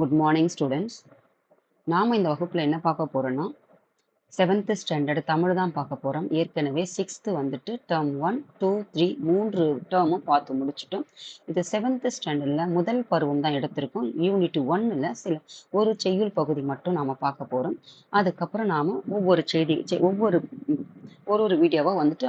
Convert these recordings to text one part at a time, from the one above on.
Good morning students. நாம் இந்த வகுப்பில் என்ன பார்க்க போகிறோன்னா 7th ஸ்டாண்டர்டு தமிழ் தான் பார்க்க போகிறோம். ஏற்கனவே 6th வந்துட்டு டேர்ம் 1, 2, 3 3 டேர்மும் பார்த்து முடிச்சிட்டோம். இது 7th ஸ்டாண்டர்டில் முதல் பருவம் தான் எடுத்திருக்கோம். யூனிட் 1ல் சில ஒரு செய்யுள் பகுதி மட்டும் நாம் பார்க்க போகிறோம். அதுக்கப்புறம் நாம் ஒவ்வொரு வீடியோவாக வந்துட்டு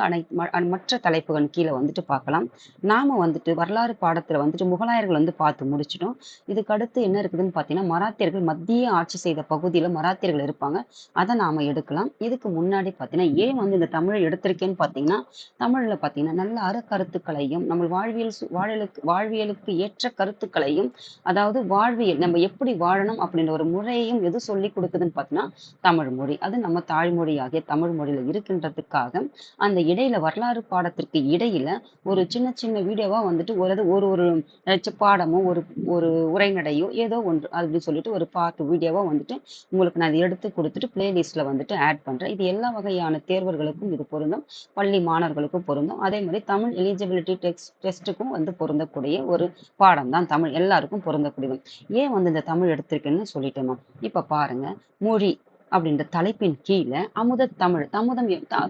மற்ற தலைப்புகள் கீழே வந்துட்டு பார்க்கலாம். நாம் வந்துட்டு வரலாறு பாடத்தில் வந்துட்டு முகலாயர்கள் வந்து பார்த்து முடிச்சிட்டோம். இதுக்கு அடுத்து என்ன இருக்குதுன்னு பார்த்தீங்கன்னா, மராத்தியர்கள் மத்திய ஆட்சி செய்த பகுதியில் மராத்தியர்கள் இருப்பாங்க. அதை நாம் எடுக்கலாம். இதுக்கு முன்னாடி பார்த்தீங்கன்னா, ஏன் வந்து இந்த தமிழை எடுத்திருக்கேன்னு பார்த்தீங்கன்னா, தமிழில் பார்த்தீங்கன்னா நல்ல அறக்கருத்துக்களையும் நம்ம வாழ்வியலுக்கு ஏற்ற கருத்துக்களையும், அதாவது வாழ்வியல் நம்ம எப்படி வாழணும் அப்படின்ற ஒரு முறையையும் எது சொல்லி கொடுக்குதுன்னு பார்த்தீங்கன்னா தமிழ் மொழி. அது நம்ம தாய்மொழியாகிய தமிழ் மொழியில் இருக்கின்றதுக்காக அந்த இடையில வரலாறு பாடத்திற்கு இடையில ஒரு சின்ன சின்ன வீடியோவா வந்துட்டு ஒரு பாடமோ ஒரு உரைநடையோ ஏதோ ஒன்று அப்படின்னு சொல்லிட்டு ஒரு பார்ட் வீடியோவா வந்துட்டு உங்களுக்கு நான் எடுத்து கொடுத்துட்டு பிளேலிஸ்ட்ல வந்துட்டு ஆட் பண்றேன். இது எல்லா வகையான தேர்வர்களுக்கும் இது பொருந்தும், பள்ளி மாணவர்களுக்கும் பொருந்தும். அதே மாதிரி தமிழ் எலிஜிபிலிட்டி டெஸ்ட்டுக்கும் வந்து பொருந்தக்கூடிய ஒரு பாடம் தான் தமிழ், எல்லாருக்கும் பொருந்தக்கூடியது. ஏன் வந்து இந்த தமிழ் எடுத்திருக்கேன்னு சொல்லிட்டேமா. இப்ப பாருங்க, மொழி அப்படின்ற தலைப்பின் கீழே தமிழ்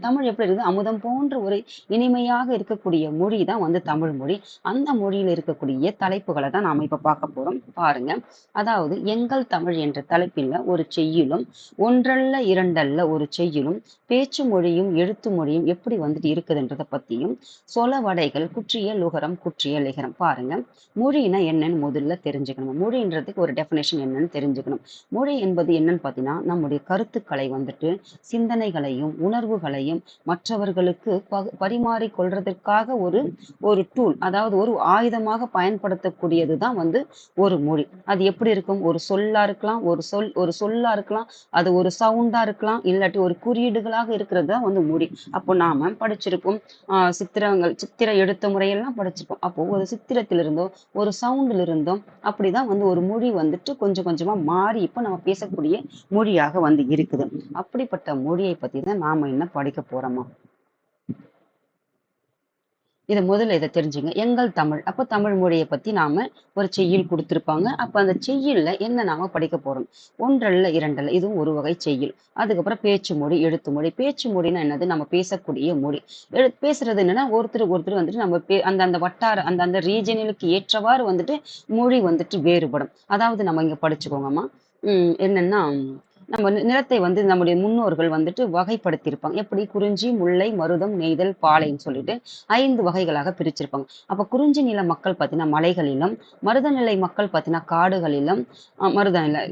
தமிழ் எப்படி இருக்குது, அமுதம் போன்ற ஒரு இனிமையாக இருக்கக்கூடிய மொழி தான் வந்து தமிழ் மொழி. அந்த மொழியில் இருக்கக்கூடிய தலைப்புகளை தான் நாம இப்ப பார்க்க போறோம். பாருங்க, அதாவது எங்கள் தமிழ் என்ற தலைப்பில் ஒரு செய்யுளும், ஒன்றல்ல இரண்டல்ல ஒரு செய்யுளும், பேச்சு மொழியும் எழுத்து மொழியும் எப்படி வந்துட்டு இருக்குதுன்றதை பத்தியும், சொலவடைகள், குற்றிய லுகரம், குற்றிய லிகரம். பாருங்க, மொழினா என்னன்னு முதல்ல தெரிஞ்சுக்கணும். மொழின்றதுக்கு ஒரு டெஃபினேஷன் என்னன்னு தெரிஞ்சுக்கணும். மொழி என்பது என்னன்னு பார்த்தீங்கன்னா, நம்முடைய கருத்துக்களை வந்துட்டு சிந்தனைகளையும் உணர்வுகளையும் மற்றவர்களுக்கு பரிமாறிக்கொள்றதற்காக ஒரு டூல், அதாவது ஒரு ஆயுதமாக பயன்படுத்தக்கூடியது தான் வந்து ஒரு மொழி. அது எப்படி இருக்கும், ஒரு சொல்லா இருக்கலாம், ஒரு சொல்லா இருக்கலாம், அது ஒரு சவுண்டா இருக்கலாம், இல்லாட்டி ஒரு குறியீடுகளாக இருக்கிறது தான் வந்து மொழி. அப்போ நாம படிச்சிருப்போம் சித்திர எழுத்து முறையெல்லாம் படிச்சிருப்போம். அப்போ ஒரு சித்திரத்திலிருந்தோ ஒரு சவுண்டில் இருந்தோம் அப்படிதான் வந்து ஒரு மொழி வந்துட்டு கொஞ்சம் கொஞ்சமா மாறி இப்ப நம்ம பேசக்கூடிய மொழியாக வந்து இருக்குது. அப்படிப்பட்ட மொழியை பத்தி தான் நாம என்ன படிக்க போறோமா. இதை தெரிஞ்சுங்க. எங்கள் தமிழ், அப்ப தமிழ் மொழியை பத்தி நாம ஒரு செய்யுள் கொடுத்திருப்பாங்க. அப்ப அந்த செய்யுள்ல என்ன நாம படிக்க போறோம், ஒன்றல்ல இரண்டல்ல, இதுவும் ஒரு வகை செய்யுள். அதுக்கப்புறம் பேச்சு மொழி, எழுத்து மொழி. பேச்சு மொழினா என்னது, நம்ம பேசக்கூடிய மொழி. பேசுறது என்னன்னா, ஒருத்தர் வந்துட்டு நம்ம அந்த வட்டார அந்த ரீஜனுக்கு ஏற்றவாறு வந்துட்டு மொழி வந்துட்டு வேறுபடும். அதாவது நம்ம இங்க படிச்சுக்கோங்கம்மா. என்னன்னா, நம்ம நிலத்தை வந்து நம்முடைய முன்னோர்கள் வந்துட்டு வகைப்படுத்தியிருப்பாங்க. எப்படி, குறிஞ்சி, முல்லை, மருதம், நெய்தல், பாலைன்னு சொல்லிட்டு 5 வகைகளாக பிரிச்சிருப்பாங்க. அப்ப குறிஞ்சி நில மக்கள் பார்த்தீங்கன்னா மலைகளிலும், மருத நிலை மக்கள் பார்த்தீங்கன்னா காடுகளிலும், மருதம் இல்ல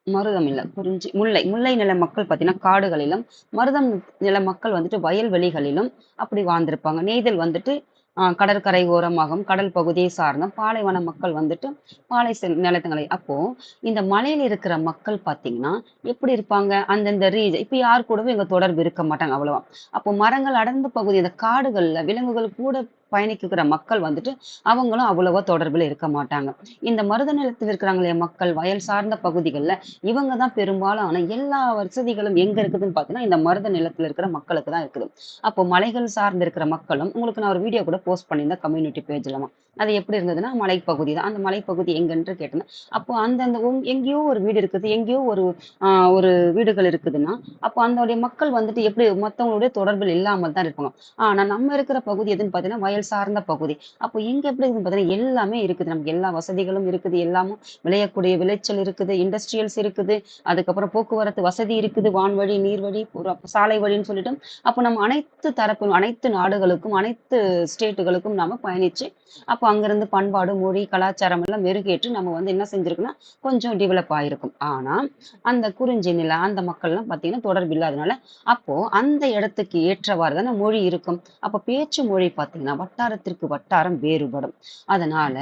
மருதம் இல்ல குறிஞ்சி முல்லை நில மக்கள் பார்த்தீங்கன்னா காடுகளிலும், மருதம் நில மக்கள் வந்துட்டு வயல்வெளிகளிலும் அப்படி வாழ்ந்திருப்பாங்க. நெய்தல் வந்துட்டு கடற்கரை ஓரமாகவும் கடல் பகுதியை சார்ந்த, பாலைவன மக்கள் வந்துட்டு பாலை நிலத்துங்களை. அப்போ இந்த மலையில இருக்கிற மக்கள் பார்த்தீங்கன்னா எப்படி இருப்பாங்க, அந்தந்த இப்ப யார் கூடவும் எங்க தொடர்பு இருக்க மாட்டாங்க அவ்வளவா. அப்போ மரங்கள் அடர்ந்த பகுதி, இந்த காடுகள்ல விலங்குகள் கூட பயணிக்கிற மக்கள் வந்துட்டு அவங்களும் அவ்வளவா தொடர்பில் இருக்க மாட்டாங்க. இந்த மருத நிலத்தில் இருக்கிறாங்களே மக்கள், வயல் சார்ந்த பகுதிகளில் இவங்க தான் பெரும்பாலும். ஆனா எல்லா வசதிகளும் எங்க இருக்குதுன்னு பார்த்தீங்கன்னா இந்த மருத நிலத்தில் இருக்கிற மக்களுக்கு தான் இருக்குது. அப்போ மலைகள் சார்ந்து இருக்கிற மக்களும், உங்களுக்கு நான் ஒரு வீடியோ கூட போஸ்ட் பண்ணியிருந்தேன் கம்யூனிட்டி பேஜ்லமா. அது எப்படி இருந்ததுன்னா, மலைப்பகுதி தான். அந்த மலைப்பகுதி எங்கன்று கேட்டேன். அப்போ அந்தந்த எங்கேயோ ஒரு வீடு இருக்குது, எங்கேயோ ஒரு வீடுகள் இருக்குதுன்னா, அப்போ அந்த மக்கள் வந்துட்டு எப்படி மற்றவங்களுடைய தொடர்பில் இல்லாமல் தான் இருப்பாங்க. ஆனா நம்ம இருக்கிற பகுதி எதுன்னு பார்த்தீங்கன்னா வயல் சார்ந்த பகுதி. அப்போ இங்க எப்படி இருக்குன்னு பார்த்தீங்கன்னா எல்லாமே இருக்குது, நமக்கு எல்லா வசதிகளும் இருக்குது, எல்லாமும் விளையக்கூடிய விளைச்சல் இருக்குது, இண்டஸ்ட்ரியல்ஸ் இருக்குது, அதுக்கப்புறம் போக்குவரத்து வசதி இருக்குது, வான்வழி, நீர்வழி, சாலை வழின்னு சொல்லிட்டு. அப்போ நம்ம அனைத்து தரப்பு, அனைத்து நாடுகளுக்கும், அனைத்து ஸ்டேட்டுகளுக்கும் நாம பயணிச்சு, அப்போ அங்கிருந்து பண்பாடு, மொழி, கலாச்சாரம் எல்லாம் மெருகேற்று நம்ம வந்து என்ன செஞ்சிருக்குன்னா கொஞ்சம் டெவலப் ஆயிருக்கும். ஆனா அந்த குறிஞ்சி நில அந்த மக்கள்லாம் பார்த்தீங்கன்னா தொடர்பு இல்லாதனால, அப்போ அந்த இடத்துக்கு ஏற்றவாறு தானே மொழி இருக்கும். அப்ப பேச்சு மொழி பார்த்தீங்கன்னா வட்டாரத்திற்கு வட்டாரம் வேறுபடும். அதனால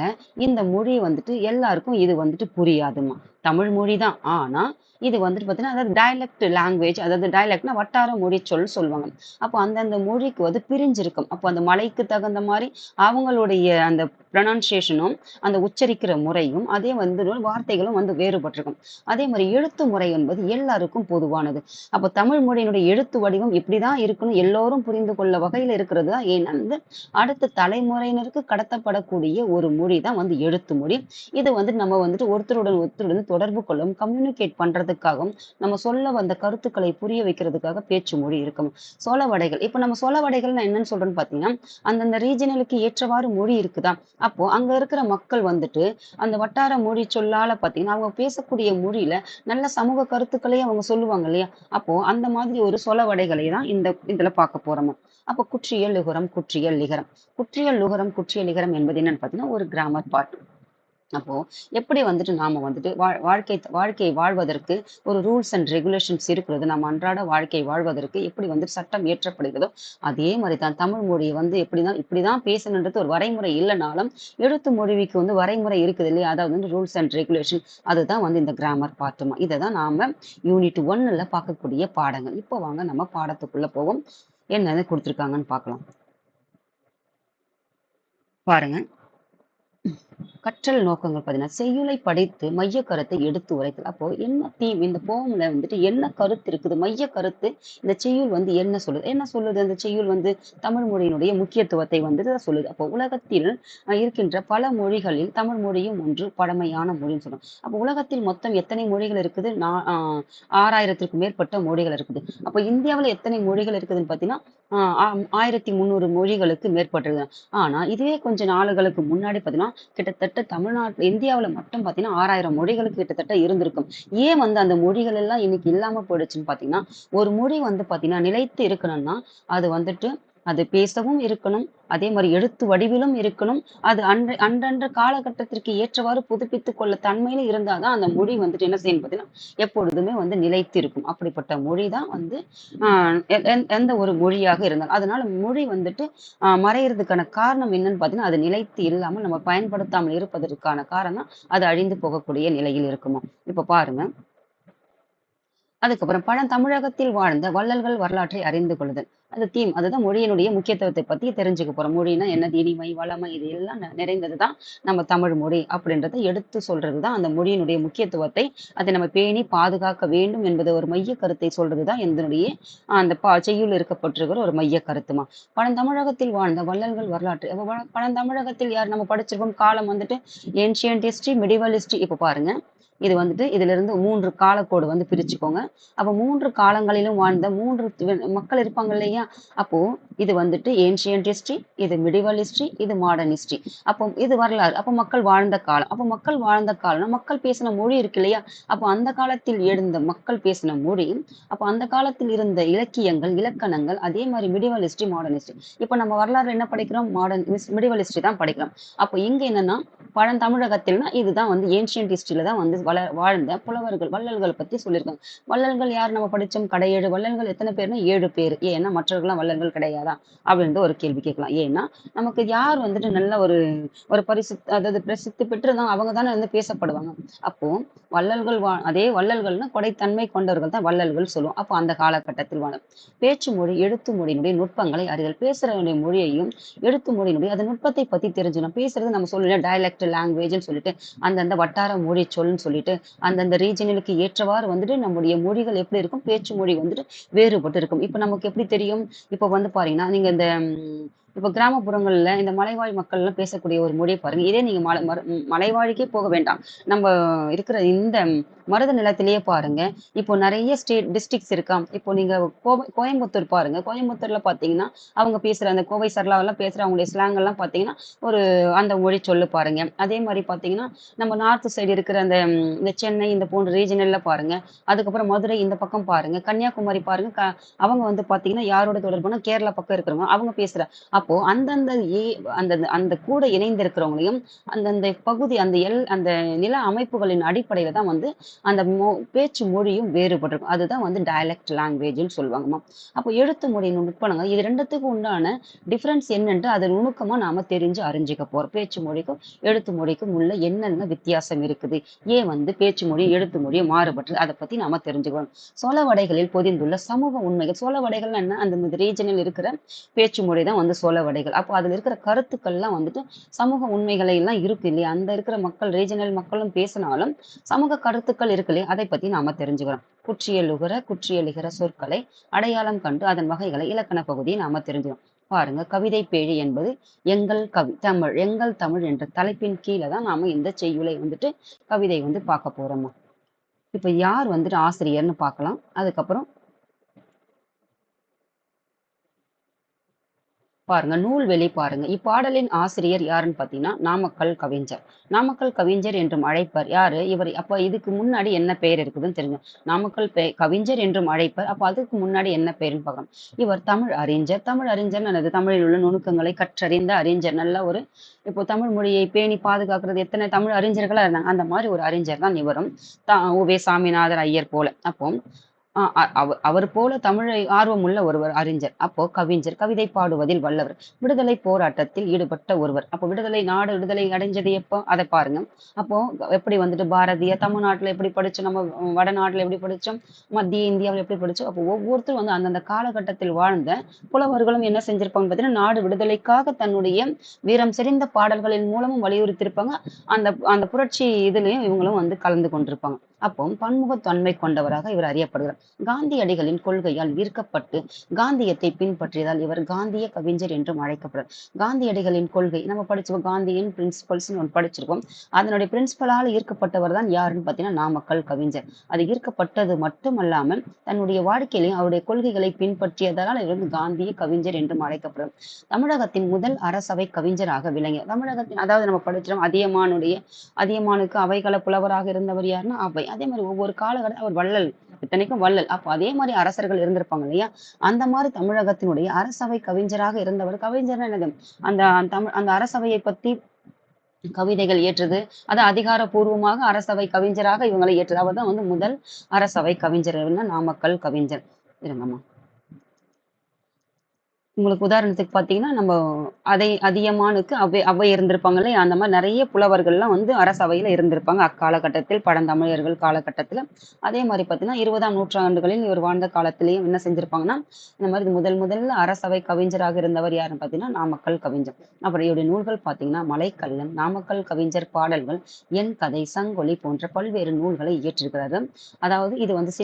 இந்த மொழி வந்துட்டு எல்லாருக்கும் இது வந்துட்டு புரியாதுமா. தமிழ் மொழி தான். ஆனா, இது வந்துட்டு பார்த்தீங்கன்னா, அதாவது டயலெக்ட் லாங்குவேஜ், அதாவது டயலெக்ட்னா வட்டார மொழி சொல் சொல்லுவாங்க. அப்போ அந்தந்த மொழிக்கு வந்து பிரிஞ்சிருக்கும். அப்போ அந்த மலைக்கு தகுந்த மாரி அவங்களுடைய அந்த ப்ரொனன்சியேஷனும், அந்த உச்சரிக்கிற முறையும், அதே வந்து வார்த்தைகளும் வந்து வேறுபட்டிருக்கும். அதே மாரி எழுத்து முறை என்பது எல்லாருக்கும் பொதுவானது. அப்போ தமிழ் மொழியினுடைய எழுத்து வடிவம் இப்படிதான் இருக்கணும், எல்லோரும் புரிந்து கொள்ள வகையில இருக்கிறது தான் ஏன்னா வந்து அடுத்த தலைமுறையினருக்கு கடத்தப்படக்கூடிய ஒரு மொழி தான் வந்து எழுத்து மொழி. இது வந்து நம்ம வந்துட்டு ஒருத்தருடன் ஒருத்தருடன் தொடர்பு கொள்ளவும், கம்யூனிகேட் பண்றதுக்காகவும், நம்ம சொல்ல வந்த கருத்துக்களை புரிய வைக்கிறதுக்காக பேச்சு மொழி இருக்கும். சொலவடைகள் இப்ப நம்ம சொலவடைகள்னா என்னன்னு சொல்றோம்ன்னு பார்த்தீங்கன்னா, அந்தந்த ரீஜியனலுக்கு ஏற்றவாறு மொழி இருக்குதா, அப்போ அங்க இருக்கிற மக்கள் வந்துட்டு அந்த வட்டார மொழி சொல்லால பார்த்தீங்கன்னா, அவங்க பேசக்கூடிய மொழியில நல்ல சமூக கருத்துக்களையும் அவங்க சொல்லுவாங்க இல்லையா? அப்போ அந்த மாதிரி ஒரு சொலவடைகளை தான் இதுல பார்க்க போறோமா. அப்போ குற்றியல், லிகுரம், குற்றியல், லிகரம். குற்றியல், லுகரம், குற்றியல், லிகரம் என்பது என்னன்னு பார்த்தீங்கன்னா, ஒரு கிராமர் பார்ட். அப்போ எப்படி வந்துட்டு நாம வந்துட்டு வாழ்க்கை வாழ்வதற்கு ஒரு ரூல்ஸ் அண்ட் ரெகுலேஷன்ஸ் இருக்கிறது. நம்ம அன்றாட வாழ்க்கை வாழ்வதற்கு எப்படி வந்து சட்டம் இயற்றப்படுகிறதோ, அதே மாரி தான் தமிழ் மொழிய வந்து இப்படிதான் பேசணுன்றது ஒரு வரைமுறை இல்லனாலும், எழுத்து மொழிக்கு வந்து வரைமுறை இருக்குது இல்லையா? அதாவது வந்து ரூல்ஸ் அண்ட் ரெகுலேஷன் அதுதான் வந்து இந்த கிராமர் பார்ட்டுமா. இத தான் நாம யூனிட் 1ல பார்க்கக்கூடிய பாடங்கள். இப்போ வாங்க நம்ம பாடத்துக்குள்ள போவோம். என்னன்னு குடுத்துருக்காங்கன்னு பார்க்கலாம். பாருங்க. கற்றல் நோக்கங்கள் பார்த்தீங்கன்னா, செய்யுளை படித்து மைய கருத்தை எடுத்து உரைத்தல். அப்போ என்ன தீம் இந்த போம்ல வந்துட்டு என்ன கருத்து இருக்குது? மைய கருத்து இந்த செய்யுள் வந்து என்ன சொல்லுது? என்ன சொல்லுது அந்த செய்யுள் வந்து தமிழ் மொழியினுடைய முக்கியத்துவத்தை வந்துட்டு சொல்லுது. அப்போ உலகத்தில் இருக்கின்ற பல மொழிகளில் தமிழ் மொழியும் ஒன்று பழமையான மொழின்னு சொல்றோம். அப்போ உலகத்தில் மொத்தம் எத்தனை மொழிகள் இருக்குது? 6000த்திற்கும் மேற்பட்ட மொழிகள் இருக்குது. அப்போ இந்தியாவுல எத்தனை மொழிகள் இருக்குதுன்னு பார்த்தீங்கன்னா, 1300 மொழிகளுக்கு மேற்பட்டது. ஆனா, இதுவே கொஞ்ச நாளுகளுக்கு முன்னாடி பார்த்தீங்கன்னா, கிட்டத்தட்ட இந்தியாவுல மட்டும் பார்த்தீங்கன்னா, 6000 மொழிகளுக்கு கிட்டத்தட்ட இருந்திருக்கும். ஏன் வந்து அந்த மொழிகள் எல்லாம் இன்னைக்கு இல்லாம போயிடுச்சுன்னு பார்த்தீங்கன்னா, ஒரு மொழி வந்து பார்த்தீங்கன்னா, நிலைத்து இருக்கணும்னா, அது வந்துட்டு அது பேசவும் இருக்கணும். அதே மாரி எழுத்து வடிவிலும் இருக்கணும். அது அன்றன்ற காலகட்டத்திற்கு ஏற்றவாறு புதுப்பித்துக் கொள்ள தன்மையில இருந்தா தான் அந்த மொழி வந்துட்டு என்ன செய்யணும் பார்த்தீங்கன்னா, எப்பொழுதுமே வந்து நிலைத்து இருக்கும். அப்படிப்பட்ட மொழி தான் வந்து அ எந்த ஒரு மொழியாக இருந்தாலும். அதனால மொழி வந்துட்டு மறையறதுக்கான காரணம் என்னன்னு பார்த்தீங்கன்னா, அது நிலைத்து இல்லாமல் நம்ம பயன்படுத்தாமல் இருப்பதற்கான காரணம், அது அழிந்து போகக்கூடிய நிலையில் இருக்குமாம். இப்ப பாருங்க. அதுக்கப்புறம் பழந்தமிழகத்தில் வாழ்ந்த வள்ளல்கள் வரலாற்றை அறிந்து கொள்ளுதல். அது தீம். அதுதான் மொழியினுடைய முக்கியத்துவத்தை பத்தி தெரிஞ்சுக்க போறோம். மொழின்னா என்னது? இனிமை, வளமை இது எல்லாம் நிறைந்தது தான் நம்ம தமிழ் மொழி அப்படின்றத எடுத்து சொல்றது தான் அந்த மொழியினுடைய முக்கியத்துவத்தை, அதை நம்ம பேணி பாதுகாக்க வேண்டும் என்பது ஒரு மைய கருத்தை சொல்றது தான் இதனுடைய அந்த செய்யுள் இருக்கப்பட்டிருக்கிற ஒரு மைய கருத்துமா. பழந்தமிழகத்தில் வாழ்ந்த வள்ளல்கள் வரலாற்று. அப்ப பழந்தமிழகத்தில் யார் நம்ம படிச்சிருப்போம் காலம் வந்துட்டு ஏன்ஷியன்ட் ஹிஸ்டரி, மெடிவல் ஹிஸ்டரி. இப்ப பாருங்க. இது வந்துட்டு இதிலிருந்து 3 காலக்கோடு வந்து பிரிச்சுக்கோங்க. அப்ப 3 காலங்களிலும் வாழ்ந்த 3 மக்கள் இருப்பாங்க இல்லையா? அப்போ இது வந்துட்டு ஏன்ஷியன்ட் ஹிஸ்டரி, இது மிடிவல் ஹிஸ்டரி, இது மாடர்ன் ஹிஸ்டரி. அப்போ இது வரலாறு. அப்போ மக்கள் வாழ்ந்த காலம். அப்போ மக்கள் வாழ்ந்த காலம்னா மக்கள் பேசின மொழி இருக்கு இல்லையா? அப்போ அந்த காலத்தில் எழுந்த மக்கள் பேசின மொழி, அப்போ அந்த காலத்தில் இருந்த இலக்கியங்கள், இலக்கணங்கள், அதே மாரி மிடிவல் ஹிஸ்டரி, மாடர்ன் ஹிஸ்டரி. இப்போ நம்ம வரலாறுல என்ன படிக்கிறோம்? மிடிவல் ஹிஸ்டரி தான் படிக்கிறோம். அப்போ இங்க என்னன்னா பழந்தமிழகத்தில்னா இதுதான் வந்து ஏன்ஷியன்ட் ஹிஸ்டரியில தான் வந்து வாழ்ந்த புலவர்கள், வள்ளல்கள் பத்தி சொல்லியிருக்காங்க. வள்ளல்கள் யார் நம்ம படிச்சோம்? கடையேழு வள்ளல்கள் எத்தனை பேர்னா 7 பேர். ஏன்னா மற்றவர்கள்லாம் வள்ளல்கள் கிடையாதா? அப்படின்ற ஒரு கேள்வி கேட்கலாம். ஏன்னா நமக்கு யார் வந்துட்டு நல்ல ஒரு ஒரு அதாவது பிரசித்தி பெற்றுதான் அவங்க தானே வந்து பேசப்படுவாங்க. அப்போ அதே வள்ளல்கள்னா கொடைத்தன்மை கொண்டவர்கள் தான் வள்ளல்கள் சொல்லுவோம். அப்போ அந்த காலகட்டத்தில் பேச்சு மொழி, எழுத்து மொழியினுடைய நுட்பங்களை அறிதல். பேசுறவனுடைய மொழியையும் எழுத்து மொழியினுடைய அந்த நுட்பத்தை பத்தி தெரிஞ்சுக்கணும். பேசுறது நம்ம சொல்லல டயலெக்ட் லாங்குவேஜ்னு சொல்லிட்டு அந்தந்த வட்டார மொழி சொல்லுன்னு சொல்லிட்டு அந்தந்த ரீஜியனுக்கு ஏற்றவாறு வந்துட்டு நம்முடைய மொழிகள் எப்படி இருக்கும்? பேச்சு மொழி வந்துட்டு வேறுபட்டு இருக்கும். இப்ப நமக்கு எப்படி தெரியும்? இப்ப வந்து பாத்தீங்கன்னா, நீங்க இந்த இப்ப கிராமப்புறங்கள்ல இந்த மலைவாழ் மக்கள்லாம் பேசக்கூடிய ஒரு மொழிய பாருங்க. இதே நீங்க மலைவாழுக்கே போக வேண்டாம். நம்ம இருக்கிற இந்த மருத நிலத்திலேயே பாருங்க. இப்போ நெறைய டிஸ்ட்ரிக்ட்ஸ் இருக்கா? இப்போ நீங்க கோயம்புத்தூர் பாருங்க. கோயம்புத்தூர்ல பாத்தீங்கன்னா, அவங்க பேசுற அந்த கோவை சரளாவெல்லாம் பேசுற அவங்களுடைய ஸ்லாங் எல்லாம் பாத்தீங்கன்னா, ஒரு அந்த மொழி சொல்லு பாருங்க. அதே மாரி பாத்தீங்கன்னா, நம்ம நார்த் சைடு இருக்கிற அந்த இந்த சென்னை இந்த போன்ற ரீஜியன்ல பாருங்க. அதுக்கப்புறம் மதுரை இந்த பக்கம் பாருங்க. கன்னியாகுமரி பாருங்க. அவங்க வந்து பாத்தீங்கன்னா, யாரோட தொடர்புனா கேரளா பக்கம் இருக்கிறவங்க அவங்க பேசுற அப்போ அந்தந்த அந்தந்த அந்த கூட இணைந்திருக்கிறவங்களையும் அந்தந்த பகுதி அந்த நில அமைப்புகளின் அடிப்படையில தான் வந்து அந்த பேச்சு மொழியும் வேறுபட்டிருக்கும். அதுதான் வந்து டயலெக்ட் லாங்குவேஜ்ன்னு சொல்லுவாங்கம்மா. அப்போ எழுத்து மொழி நுட்பங்கள் இது 2த்துக்கும் உண்டான டிஃபரன்ஸ் என்னன்ட்டு அத நுணுக்கமா நாம தெரிஞ்சு அறிஞ்சுக்க போறோம். பேச்சு மொழிக்கும், எழுத்து மொழிக்கும் உள்ள என்னென்ன வித்தியாசம் இருக்குது? ஏன் வந்து பேச்சு மொழி, எழுத்து மொழி மாறுபட்டது? அத பத்தி நாம தெரிஞ்சுக்கணும். சொலவடைகளில் பொதிந்துள்ள சமூக உண்மைகள். சொலவடைகள்னா என்ன? அந்தந்த ரீஜனில் இருக்கிற பேச்சு மொழி தான் வந்து சொலவடைகள். அப்போ அதுல இருக்கிற கருத்துக்கள்லாம் வந்துட்டு சமூக உண்மைகளை எல்லாம் இருக்கு இல்லையா? அந்த இருக்கிற மக்கள் ரீஜனல் மக்களும் பேசினாலும் சமூக கருத்துக்கள் இருக்கு இல்லையா? அதை பத்தி நாம தெரிஞ்சுக்கிறோம். குற்றியலுகர, குற்றியலிகர சொற்களை அடையாளம் கண்டு அதன் வகைகளை இலக்கண பகுதியை நாம தெரிஞ்சுக்கிறோம். பாருங்க, கவிதை பேழி என்பது எங்கள் தமிழ் எங்கள் தமிழ் என்ற தலைப்பின் கீழே தான் நாம இந்த செய்யுளை வந்துட்டு கவிதை வந்து பார்க்க போறோமா. இப்ப யார் வந்துட்டு ஆசிரியர்னு பார்க்கலாம். அதுக்கப்புறம் பாருங்க, நூல்வெளி பாருங்க. இப்பாடலின் ஆசிரியர் யாருன்னு பார்த்தீங்கன்னா நாமக்கல் கவிஞர். நாமக்கல் கவிஞர் என்றும் அழைப்பர் யாரு? இவர். அப்ப இதுக்கு முன்னாடி என்ன பெயர் இருக்குதுன்னு தெரியும். நாமக்கல் கவிஞர் என்றும் அழைப்பர். அப்ப அதுக்கு முன்னாடி என்ன பெயர்னு பார்க்கலாம். இவர் தமிழ் அறிஞர். தமிழ் அறிஞர் என்னது? தமிழில் உள்ள நுணுக்கங்களை கற்றறிந்த அறிஞர். நல்ல ஒரு இப்போ தமிழ் மொழியை பேணி பாதுகாக்கிறது எத்தனை தமிழ் அறிஞர்களா இருந்தாங்க. அந்த மாதிரி ஒரு அறிஞர் தான் இவரும். உவே சாமிநாதர் ஐயர் போல. அப்போ அவர் போல தமிழை ஆர்வமுள்ள ஒருவர் அறிஞர். அப்போ கவிஞர். கவிதை பாடுவதில் வல்லவர். விடுதலை போராட்டத்தில் ஈடுபட்ட ஒருவர். அப்போ நாடு விடுதலை அடைஞ்சது எப்போ? அதை பாருங்க. அப்போ எப்படி வந்துட்டு பாரதிய தமிழ்நாட்டுல எப்படி படிச்சோம், நம்ம வடநாட்டுல எப்படி படிச்சோம், மத்திய இந்தியாவில் எப்படி படிச்சோம். அப்போ ஒவ்வொருத்தரும் வந்து அந்தந்த காலகட்டத்தில் வாழ்ந்த புலவர்களும் என்ன செஞ்சிருப்பாங்க பார்த்தீங்கன்னா, நாடு விடுதலைக்காக தன்னுடைய வீரம் செறிந்த பாடல்களின் மூலமும் வலியுறுத்தியிருப்பாங்க. அந்த அந்த புரட்சி இதுலயும் இவங்களும் வந்து கலந்து கொண்டிருப்பாங்க. அப்போ பன்முகத்தன்மை கொண்டவராக இவர் அறியப்படுகிறார். காந்தியடிகளின் கொள்கையால் ஈர்க்கப்பட்டு காந்தியத்தை பின்பற்றியதால் இவர் காந்திய கவிஞர் என்றும் அழைக்கப்படுறார். காந்தியடிகளின் கொள்கை நம்ம படிச்சிருக்கோம். காந்தியின் பிரின்சிபல்ஸ் ஒன்று படிச்சிருக்கோம். அதனுடைய பிரின்சிபலால் ஈர்க்கப்பட்டவர் தான் யாருன்னு பார்த்தீங்கன்னா நாமக்கல் கவிஞர். அது ஈர்க்கப்பட்டது மட்டுமல்லாமல் தன்னுடைய வாழ்க்கையிலையும் அவருடைய கொள்கைகளை பின்பற்றியதால் இவர் வந்து காந்திய கவிஞர் என்றும் அழைக்கப்படுறார். தமிழகத்தின் முதல் அரசவை கவிஞராக விளங்கிய தமிழகத்தின், அதாவது நம்ம படிச்சிருக்கோம் அதியமானுக்கு அவைகள புலவராக இருந்தவர் யாருன்னா அவை. அதே மாதிரி ஒவ்வொரு காலகட்டம் அவர் வள்ளல், இத்தனைக்கும் வள்ளல். அப்போ அதே மாதிரி அரசர்கள் இருந்திருப்பாங்க இல்லையா? அந்த மாதிரி தமிழகத்தினுடைய அரசவை கவிஞராக இருந்தவர். கவிஞர்னா என்னது? அந்த அரசவையை பத்தி கவிதைகள் ஏற்றது, அது அதிகாரப்பூர்வமாக அரசவை கவிஞராக இவங்களை ஏற்றது. அவர் தான் வந்து முதல் அரசவை கவிஞர் நாமக்கல் கவிஞர். இருங்கம்மா, உங்களுக்கு உதாரணத்துக்கு பார்த்தீங்கன்னா, நம்ம அதியமானுக்கு அவ்வை இருந்திருப்பாங்க இல்லையா? அந்த மாதிரி நிறைய புலவர்கள்லாம் வந்து அரசவையில இருந்திருப்பாங்க அக்காலகட்டத்தில், பழந்தமிழர்கள் காலகட்டத்துல. அதே மாதிரி பார்த்தீங்கன்னா 20ஆம் நூற்றாண்டுகளில் இவர் வாழ்ந்த காலத்திலேயும் என்ன செஞ்சிருப்பாங்கன்னா, இந்த மாதிரி முதல்ல அரசவை கவிஞராக இருந்தவர் யாருன்னு பார்த்தீங்கன்னா நாமக்கல் கவிஞர். அப்புறம் இவருடைய நூல்கள் பார்த்தீங்கன்னா மலைக்கல்லன், நாமக்கல் கவிஞர் பாடல்கள், என் கதை, சங்கொலி போன்ற பல்வேறு நூல்களை இயற்றிருக்கிறாரு. அதாவது இது வந்து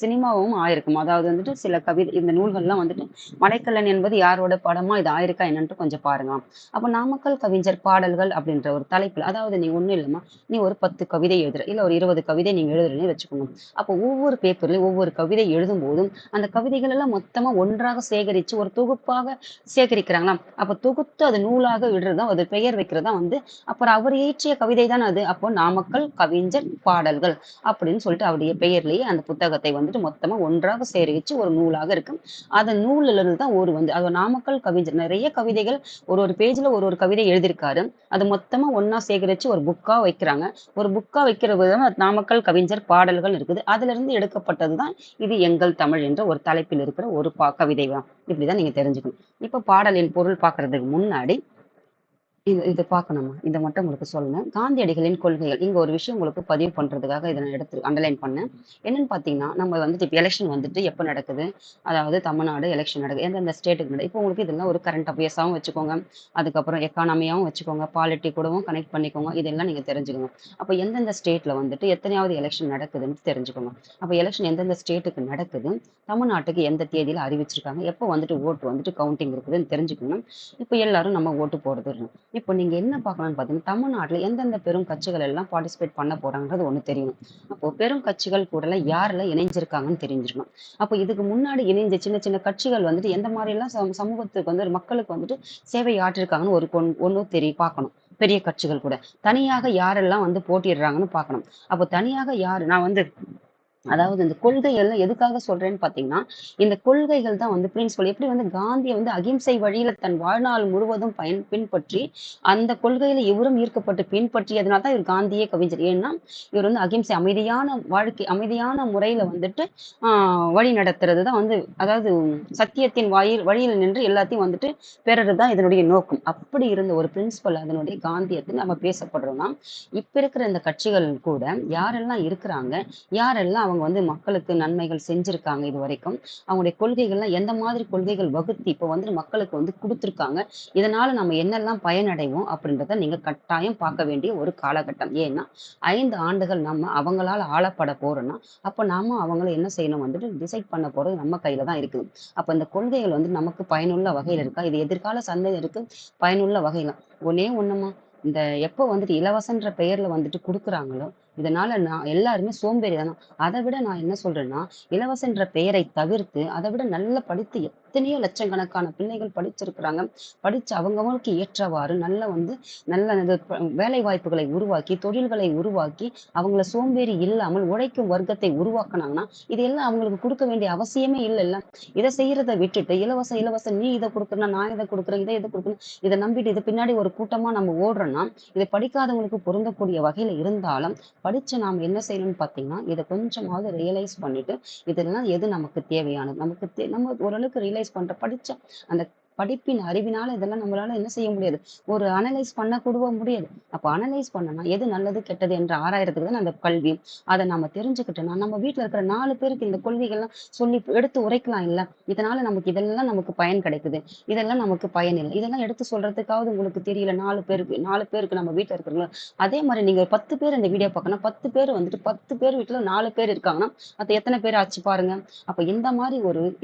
சினிமாவும் ஆயிருக்கும். அதாவது வந்துட்டு சில இந்த நூல்கள்லாம் வந்துட்டு மலைக்கல்லன் என்பது யாரோட படமா இது ஆயிருக்கா என்னன்ட்டு கொஞ்சம் பாருங்க. அப்ப நாமக்கல் கவிஞர் பாடல்கள் அப்படின்ற ஒரு தலைப்புல, அதாவது நீ ஒண்ணும் இல்லம்மா, நீ ஒரு 10 கவிதை எழுதுற, இல்ல ஒரு 20 கவிதை நீங்க எழுதுறேன்னு வச்சுக்கோங்க. அப்போ ஒவ்வொரு பேப்பர்லயும் ஒவ்வொரு கவிதை எழுதும் போதும் அந்த கவிதைகள் எல்லாம் மொத்தமா ஒன்றாக சேகரிச்சு ஒரு தொகுப்பாக சேகரிக்கிறாங்களாம். அப்ப தொகுத்து அது நூலாக விடுறதா, அது பெயர் வைக்கிறதா வந்து அப்புறம் அவர் இயற்றிய கவிதை தான் அது. அப்போ நாமக்கல் கவிஞர் பாடல்கள் அப்படின்னு சொல்லிட்டு அவருடைய பெயர்லயே அந்த புத்தகத்தை வந்துட்டு மொத்தமா ஒன்றாக சேகரிச்சு ஒரு நூலாக இருக்கு. அந்த நூல்ல இருந்து தான் ஒரு வந்து அது நாமக்கல் கவிஞர் நிறைய கவிதைகள் ஒரு பேஜ்ல ஒரு கவிதை எழுதியிருக்காரு. அது மொத்தமா ஒன்னா சேகரிச்சு ஒரு புக்கா வைக்கிறாங்க. ஒரு புக்கா வைக்கிற விதம் நாமக்கல் கவிஞர் பாடல்கள் இருக்குது. அதுல இருந்து எடுக்கப்பட்டதுதான் இது எங்கள் தமிழ் என்ற ஒரு தலைப்பில் இருக்கிற ஒரு கவிதை தான். இப்படிதான் நீங்க தெரிஞ்சுக்கணும். இப்ப பாடலின் பொருள் பார்க்கறதுக்கு முன்னாடி இது பார்க்கணுமா? இதை மட்டும் உங்களுக்கு சொல்லணும். காந்தியடிகளின் கொள்கைகள். இங்க ஒரு விஷயம் உங்களுக்கு பதிவு பண்றதுக்காக இதை நான் எடுத்து அண்டர்லைன் பண்ணேன். என்னன்னு பார்த்தீங்கன்னா, நம்ம வந்துட்டு இப்போ எலெக்ஷன் வந்துட்டு எப்போ நடக்குது? அதாவது தமிழ்நாடு எலெக்ஷன் நடக்குது. எந்தெந்த ஸ்டேட்டுக்கு நடக்குது? இப்போ உங்களுக்கு இதெல்லாம் ஒரு கரண்ட் அஃபேர்ஸாகவும் வச்சுக்கோங்க. அதுக்கப்புறம் எக்கானமியாவும் வச்சுக்கோங்க. பாலிட்டி கூடவும் கனெக்ட் பண்ணிக்கோங்க. இதெல்லாம் நீங்க தெரிஞ்சுக்கோங்க. அப்போ எந்தெந்த ஸ்டேட்ல வந்துட்டு எத்தனையாவது எலெக்ஷன் நடக்குதுன்னு தெரிஞ்சுக்கோங்க. அப்போ எலெக்ஷன் எந்தெந்த ஸ்டேட்டுக்கு நடக்குது? தமிழ்நாட்டுக்கு எந்த தேதியில அறிவிச்சிருக்காங்க? எப்போ வந்துட்டு ஓட்டு வந்துட்டு கவுண்டிங் இருக்குதுன்னு தெரிஞ்சுக்கணும். இப்போ எல்லாரும் நம்ம ஓட்டு போடுறது. இப்போ நீங்க என்ன பார்க்கணும்னு பார்த்தீங்கன்னா, தமிழ்நாட்டுல எந்தெந்த பெரும் கட்சிகள் எல்லாம் பார்ட்டிசிபேட் பண்ண போறாங்கன்றது ஒண்ணு தெரியணும். அப்போ பெரும் கட்சிகள் கூட யாரெல்லாம் இணைஞ்சிருக்காங்கன்னு தெரிஞ்சிருக்கணும். அப்போ இதுக்கு முன்னாடி இணைஞ்ச சின்ன சின்ன கட்சிகள் வந்துட்டு எந்த மாதிரி எல்லாம் சமூகத்துக்கு வந்து மக்களுக்கு வந்துட்டு சேவை ஆற்றிருக்காங்கன்னு ஒண்ணு பார்க்கணும். பெரிய கட்சிகள் கூட தனியாக யாரெல்லாம் வந்து போட்டியிடுறாங்கன்னு பார்க்கணும். அப்போ தனியாக யாரு, நான் வந்து அதாவது இந்த கொள்கைகள்லாம் எதுக்காக சொல்றேன்னு பார்த்தீங்கன்னா, இந்த கொள்கைகள் தான் வந்து பிரின்சிபல் எப்படி வந்து காந்திய வந்து அகிம்சை வழியில தன் வாழ்நாள் முழுவதும் பின்பற்றி, அந்த கொள்கையில இவரும் ஈர்க்கப்பட்டு பின்பற்றியதுனால தான் இவர் காந்தியே கவிஞர். ஏன்னா, இவர் வந்து அகிம்சை அமைதியான வாழ்க்கை அமைதியான முறையில வந்துட்டு ஆ வழி நடத்துறது தான் வந்து அதாவது சத்தியத்தின் வழியில நின்று எல்லாத்தையும் வந்துட்டு பெறுறது தான் இதனுடைய நோக்கம். அப்படி இருந்த ஒரு பிரின்சிபல் அதனுடைய காந்தியத்த நம்ம பேசப்படுறோம்னா, இப்ப இருக்கிற இந்த கட்சிகள் கூட யாரெல்லாம் இருக்கிறாங்க, யாரெல்லாம் அவங்க வந்து மக்களுக்கு நன்மைகள் செஞ்சிருக்காங்க இதுவரைக்கும். அவங்களுடைய கொள்கைகள்லாம் எந்த மாதிரி கொள்கைகள் வகுத்து இப்ப வந்து மக்களுக்கு வந்து குடுத்துருக்காங்க. இதனால நம்ம என்னெல்லாம் பயனடைவோம் அப்படின்றத நீங்க கட்டாயம் பார்க்க வேண்டிய ஒரு காலகட்டம். ஏன்னா, 5 ஆண்டுகள் நம்ம அவங்களால ஆளப்பட போறோம்னா, அப்ப நாம அவங்கள என்ன செய்யணும் வந்துட்டு டிசைட் பண்ண போறது நம்ம கையில தான் இருக்குது. அப்ப இந்த கொள்கைகள் வந்து நமக்கு பயனுள்ள வகையில இருக்கா? இது எதிர்கால சந்ததியருக்கு பயனுள்ள வகையில ஒண்ணே ஒண்ணுமா, இந்த எப்போ வந்துட்டு இலவசன்ற பெயர்ல வந்துட்டு குடுக்குறாங்களோ, இதனால நான் எல்லாருமே சோம்பேறி தான. அத விட நான் என்ன சொல்றேன்னா, இலவசன்ற பெயரை தவிர்த்து, அத விட நல்லா படித்து எத்தனையோ லட்சக்கணக்கான பிள்ளைகள் படிச்சிருக்கிறாங்க. படிச்சு அவங்கவங்களுக்கு ஏற்றவாறு நல்ல வந்து நல்ல இது வேலை வாய்ப்புகளை உருவாக்கி, தொழில்களை உருவாக்கி, அவங்கள சோம்பேறி இல்லாமல் உழைக்கும் வர்க்கத்தை உருவாக்குனாங்கன்னா, இது எல்லாம் அவங்களுக்கு குடுக்க வேண்டிய அவசியமே இல்லல்ல. இத செய்யறத விட்டுட்டு, இலவசம், இலவசம் நீ இத குடுக்குறனா, நான் இத குடுக்குறேன், இத குடுக்கணும். இத நம்பிட்டு இது பின்னாடி ஒரு கூட்டமா நம்ம ஓடுறோம்னா, இது படிக்காதவங்களுக்கு பொருந்தக்கூடிய வகையில இருந்தாலும், படிச்சு நாம என்ன செய்யணும்னு பார்த்தீங்கன்னா, இத கொஞ்சமாவது ரியலைஸ் பண்ணிட்டு, இதெல்லாம் எது நமக்கு தேவையானது? நம்ம ஓரளவுக்கு ரியலைஸ் பண்ற படிச்ச அந்த படிப்பின் அறிவினால இதெல்லாம் நம்மளால என்ன செய்ய முடியாது. ஒரு அனலைஸ் பண்ண கூடவா முடியாது. அப்ப அனலைஸ் பண்ணனா, எது நல்லது, கெட்டது என்று ஆராயறதுக்கு தான அந்த கல்வி. அத நம்ம தெரிஞ்சுக்கிட்டோம்னா, நம்ம வீட்ல இருக்கிற 4 பேருக்கு இந்த கொள்கைகள்லாம் சொல்லி எடுத்து உரைக்கலாம் இல்ல. இதனால நமக்கு இதெல்லாம் நமக்கு பயன் கிடைக்குது. இதெல்லாம் நமக்கு பயன் இல்ல. இதெல்லாம் எடுத்து சொல்றதுக்காவது உங்களுக்கு தெரியல 4 பேருக்கு நம்ம வீட்ல இருக்கிறவங்க அதே மாரி நீங்க 10 பேர் இந்த வீடியோ பார்க்கணும்னா, 10 பேர் வந்துட்டு 10 பேர் வீட்ல 4 பேர் இருக்காங்கன்னா, அது எத்தன பேர் ஆச்சு பாருங்க. அப்ப இந்த மாரி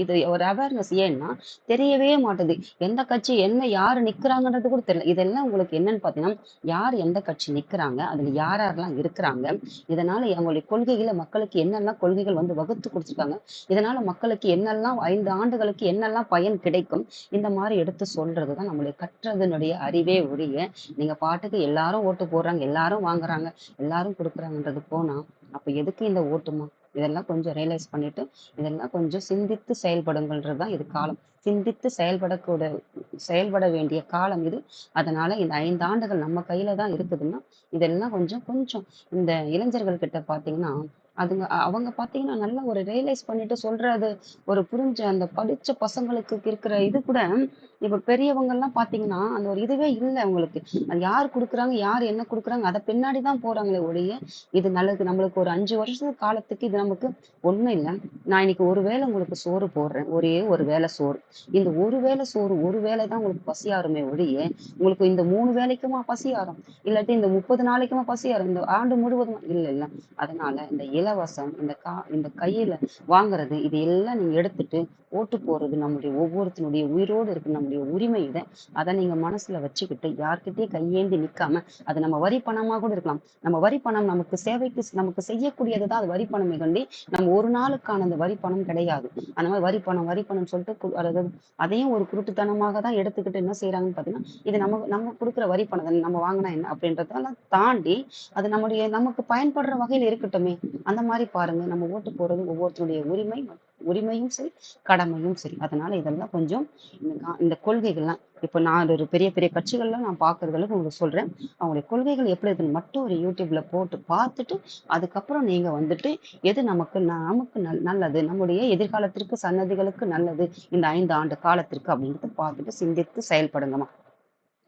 இது ஒரு அவேர்னஸ் ஏன்னா, தெரியவே மாட்டுது. எந்த கட்சி என்ன யாரு நிக்கிறாங்கன்றது கூட தெரியல. இதெல்லாம் உங்களுக்கு என்னன்னு பார்த்தீங்கன்னா, யார் எந்த கட்சி நிக்கிறாங்க, அதுல யார் யாரெல்லாம் இருக்கிறாங்க, இதனால அவங்களுடைய கொள்கைகள மக்களுக்கு என்னெல்லாம் கொள்கைகள் வந்து வகுத்து குடுத்துருக்காங்க, இதனால மக்களுக்கு என்னெல்லாம் 5 ஆண்டுகளுக்கு என்னெல்லாம் பயன் கிடைக்கும், இந்த மாரி எடுத்து சொல்றது தான் நம்மளுடைய கற்றதனுடைய அறிவே ஒழிய, நீங்க பாட்டுக்கு எல்லாரும் ஓட்டு போடுறாங்க, எல்லாரும் வாங்குறாங்க, எல்லாரும் குடுக்குறாங்கன்றது போனா, அப்ப எதுக்கு இந்த ஓட்டுமா? இதெல்லாம் கொஞ்சம் ரியலைஸ் பண்ணிட்டு, இதெல்லாம் கொஞ்சம் சிந்தித்து செயல்படுங்கள்ன்றது தான் இது காலம். சிந்தித்து செயல்பட வேண்டிய காலம் இது. அதனால இந்த 5 ஆண்டுகள் நம்ம கையில தான் இருக்குதுன்னா, இதெல்லாம் கொஞ்சம் கொஞ்சம் இந்த இளைஞர்கள் கிட்ட பார்த்தீங்கன்னா, அவங்க பார்த்தீங்கன்னா, நல்லா ஒரு ரியலைஸ் பண்ணிட்டு சொல்றது ஒரு புரிஞ்ச அந்த படிச்ச பசங்களுக்கு இருக்கிற இது கூட, இப்ப பெரியவங்கலாம் பார்த்தீங்கன்னா, அந்த ஒரு இதுவே இல்ல அவங்களுக்கு. அது யார் குடுக்குறாங்க, யார் என்ன குடுக்குறாங்க, அத பின்னாடி தான் போறாங்களே ஒழிய, இது நல்லது நம்மளுக்கு ஒரு 5 வருஷ காலத்துக்கு இது நமக்கு ஒண்ணும் இல்ல. நான் இன்னைக்கு ஒரு வேளை உங்களுக்கு சோறு போடுறேன். ஒரே ஒரு வேளை சோறு. இந்த ஒரு வேளை சோறு, ஒரு வேளை தான் உங்களுக்கு பசியாறுமே ஒழிய, உங்களுக்கு இந்த 3 வேளைக்குமா பசி ஆறும்? இல்லாட்டி இந்த 30 நாளைக்குமா பசி ஆறும்? இந்த ஆண்டு முழுவதுமா? இல்லல்ல. அதனால இந்த இலவசம், இந்த கையில வாங்குறது, இது எல்லாம் நீங்க எடுத்துட்டு ஓட்டு போடுறது நம்முடைய ஒவ்வொருத்தனுடைய உயிரோடு இருக்கிற நம்முடைய உரிமை இத. அத நீங்க மனசுல வச்சுக்கிட்டு யார்கிட்டயும் கையேந்தி நிக்காம, அது நம்ம வரி பணமா கூட இருக்கலாம். நம்ம வரி பணம் நமக்கு சேவைக்கு நமக்கு செய்யக்கூடியது தான் அது வரி பணமே கண்டி, நம்ம ஒரு நாளுக்கான அந்த வரி பணம் கிடையாது. அந்த மாரி வரி பணம் சொல்லிட்டு அதாவது அதையும் ஒரு குருட்டுத்தனமாக தான் எடுத்துக்கிட்டு என்ன செய்றாங்கன்னு பார்த்தீங்கன்னா, இது நம்ம நம்ம குடுக்குற வரி பணம் தானே நம்ம வாங்குனா என்ன அப்படின்றதெல்லாம் தாண்டி, அது நமக்கு பயன்படுற வகையில இருக்கட்டுமே. அந்த மாரி பாருங்க. நம்ம ஓட்டு போடுறது ஒவ்வொருத்தருடைய உரிமையும் சரி, கடமையும் சரி. அதனால இதெல்லாம் கொஞ்சம் இந்த கொள்கைகள்லாம் இப்ப நான் ஒரு பெரிய பெரிய கட்சிகள்லாம் நான் பார்க்கறது அளவுக்கு உங்களுக்கு சொல்றேன். அவங்களுடைய கொள்கைகள் எப்படி இருக்குன்னு மட்டும் ஒரு YouTubeல போட்டு பார்த்துட்டு, அதுக்கப்புறம் நீங்க வந்துட்டு எது நமக்கு நல்லது, நம்முடைய எதிர்காலத்திற்கு சன்னதிகளுக்கு நல்லது, இந்த 5 ஆண்டு காலத்திற்கு அப்படின்றத பார்த்துட்டு சிந்தித்து செயல்படுங்கம்மா.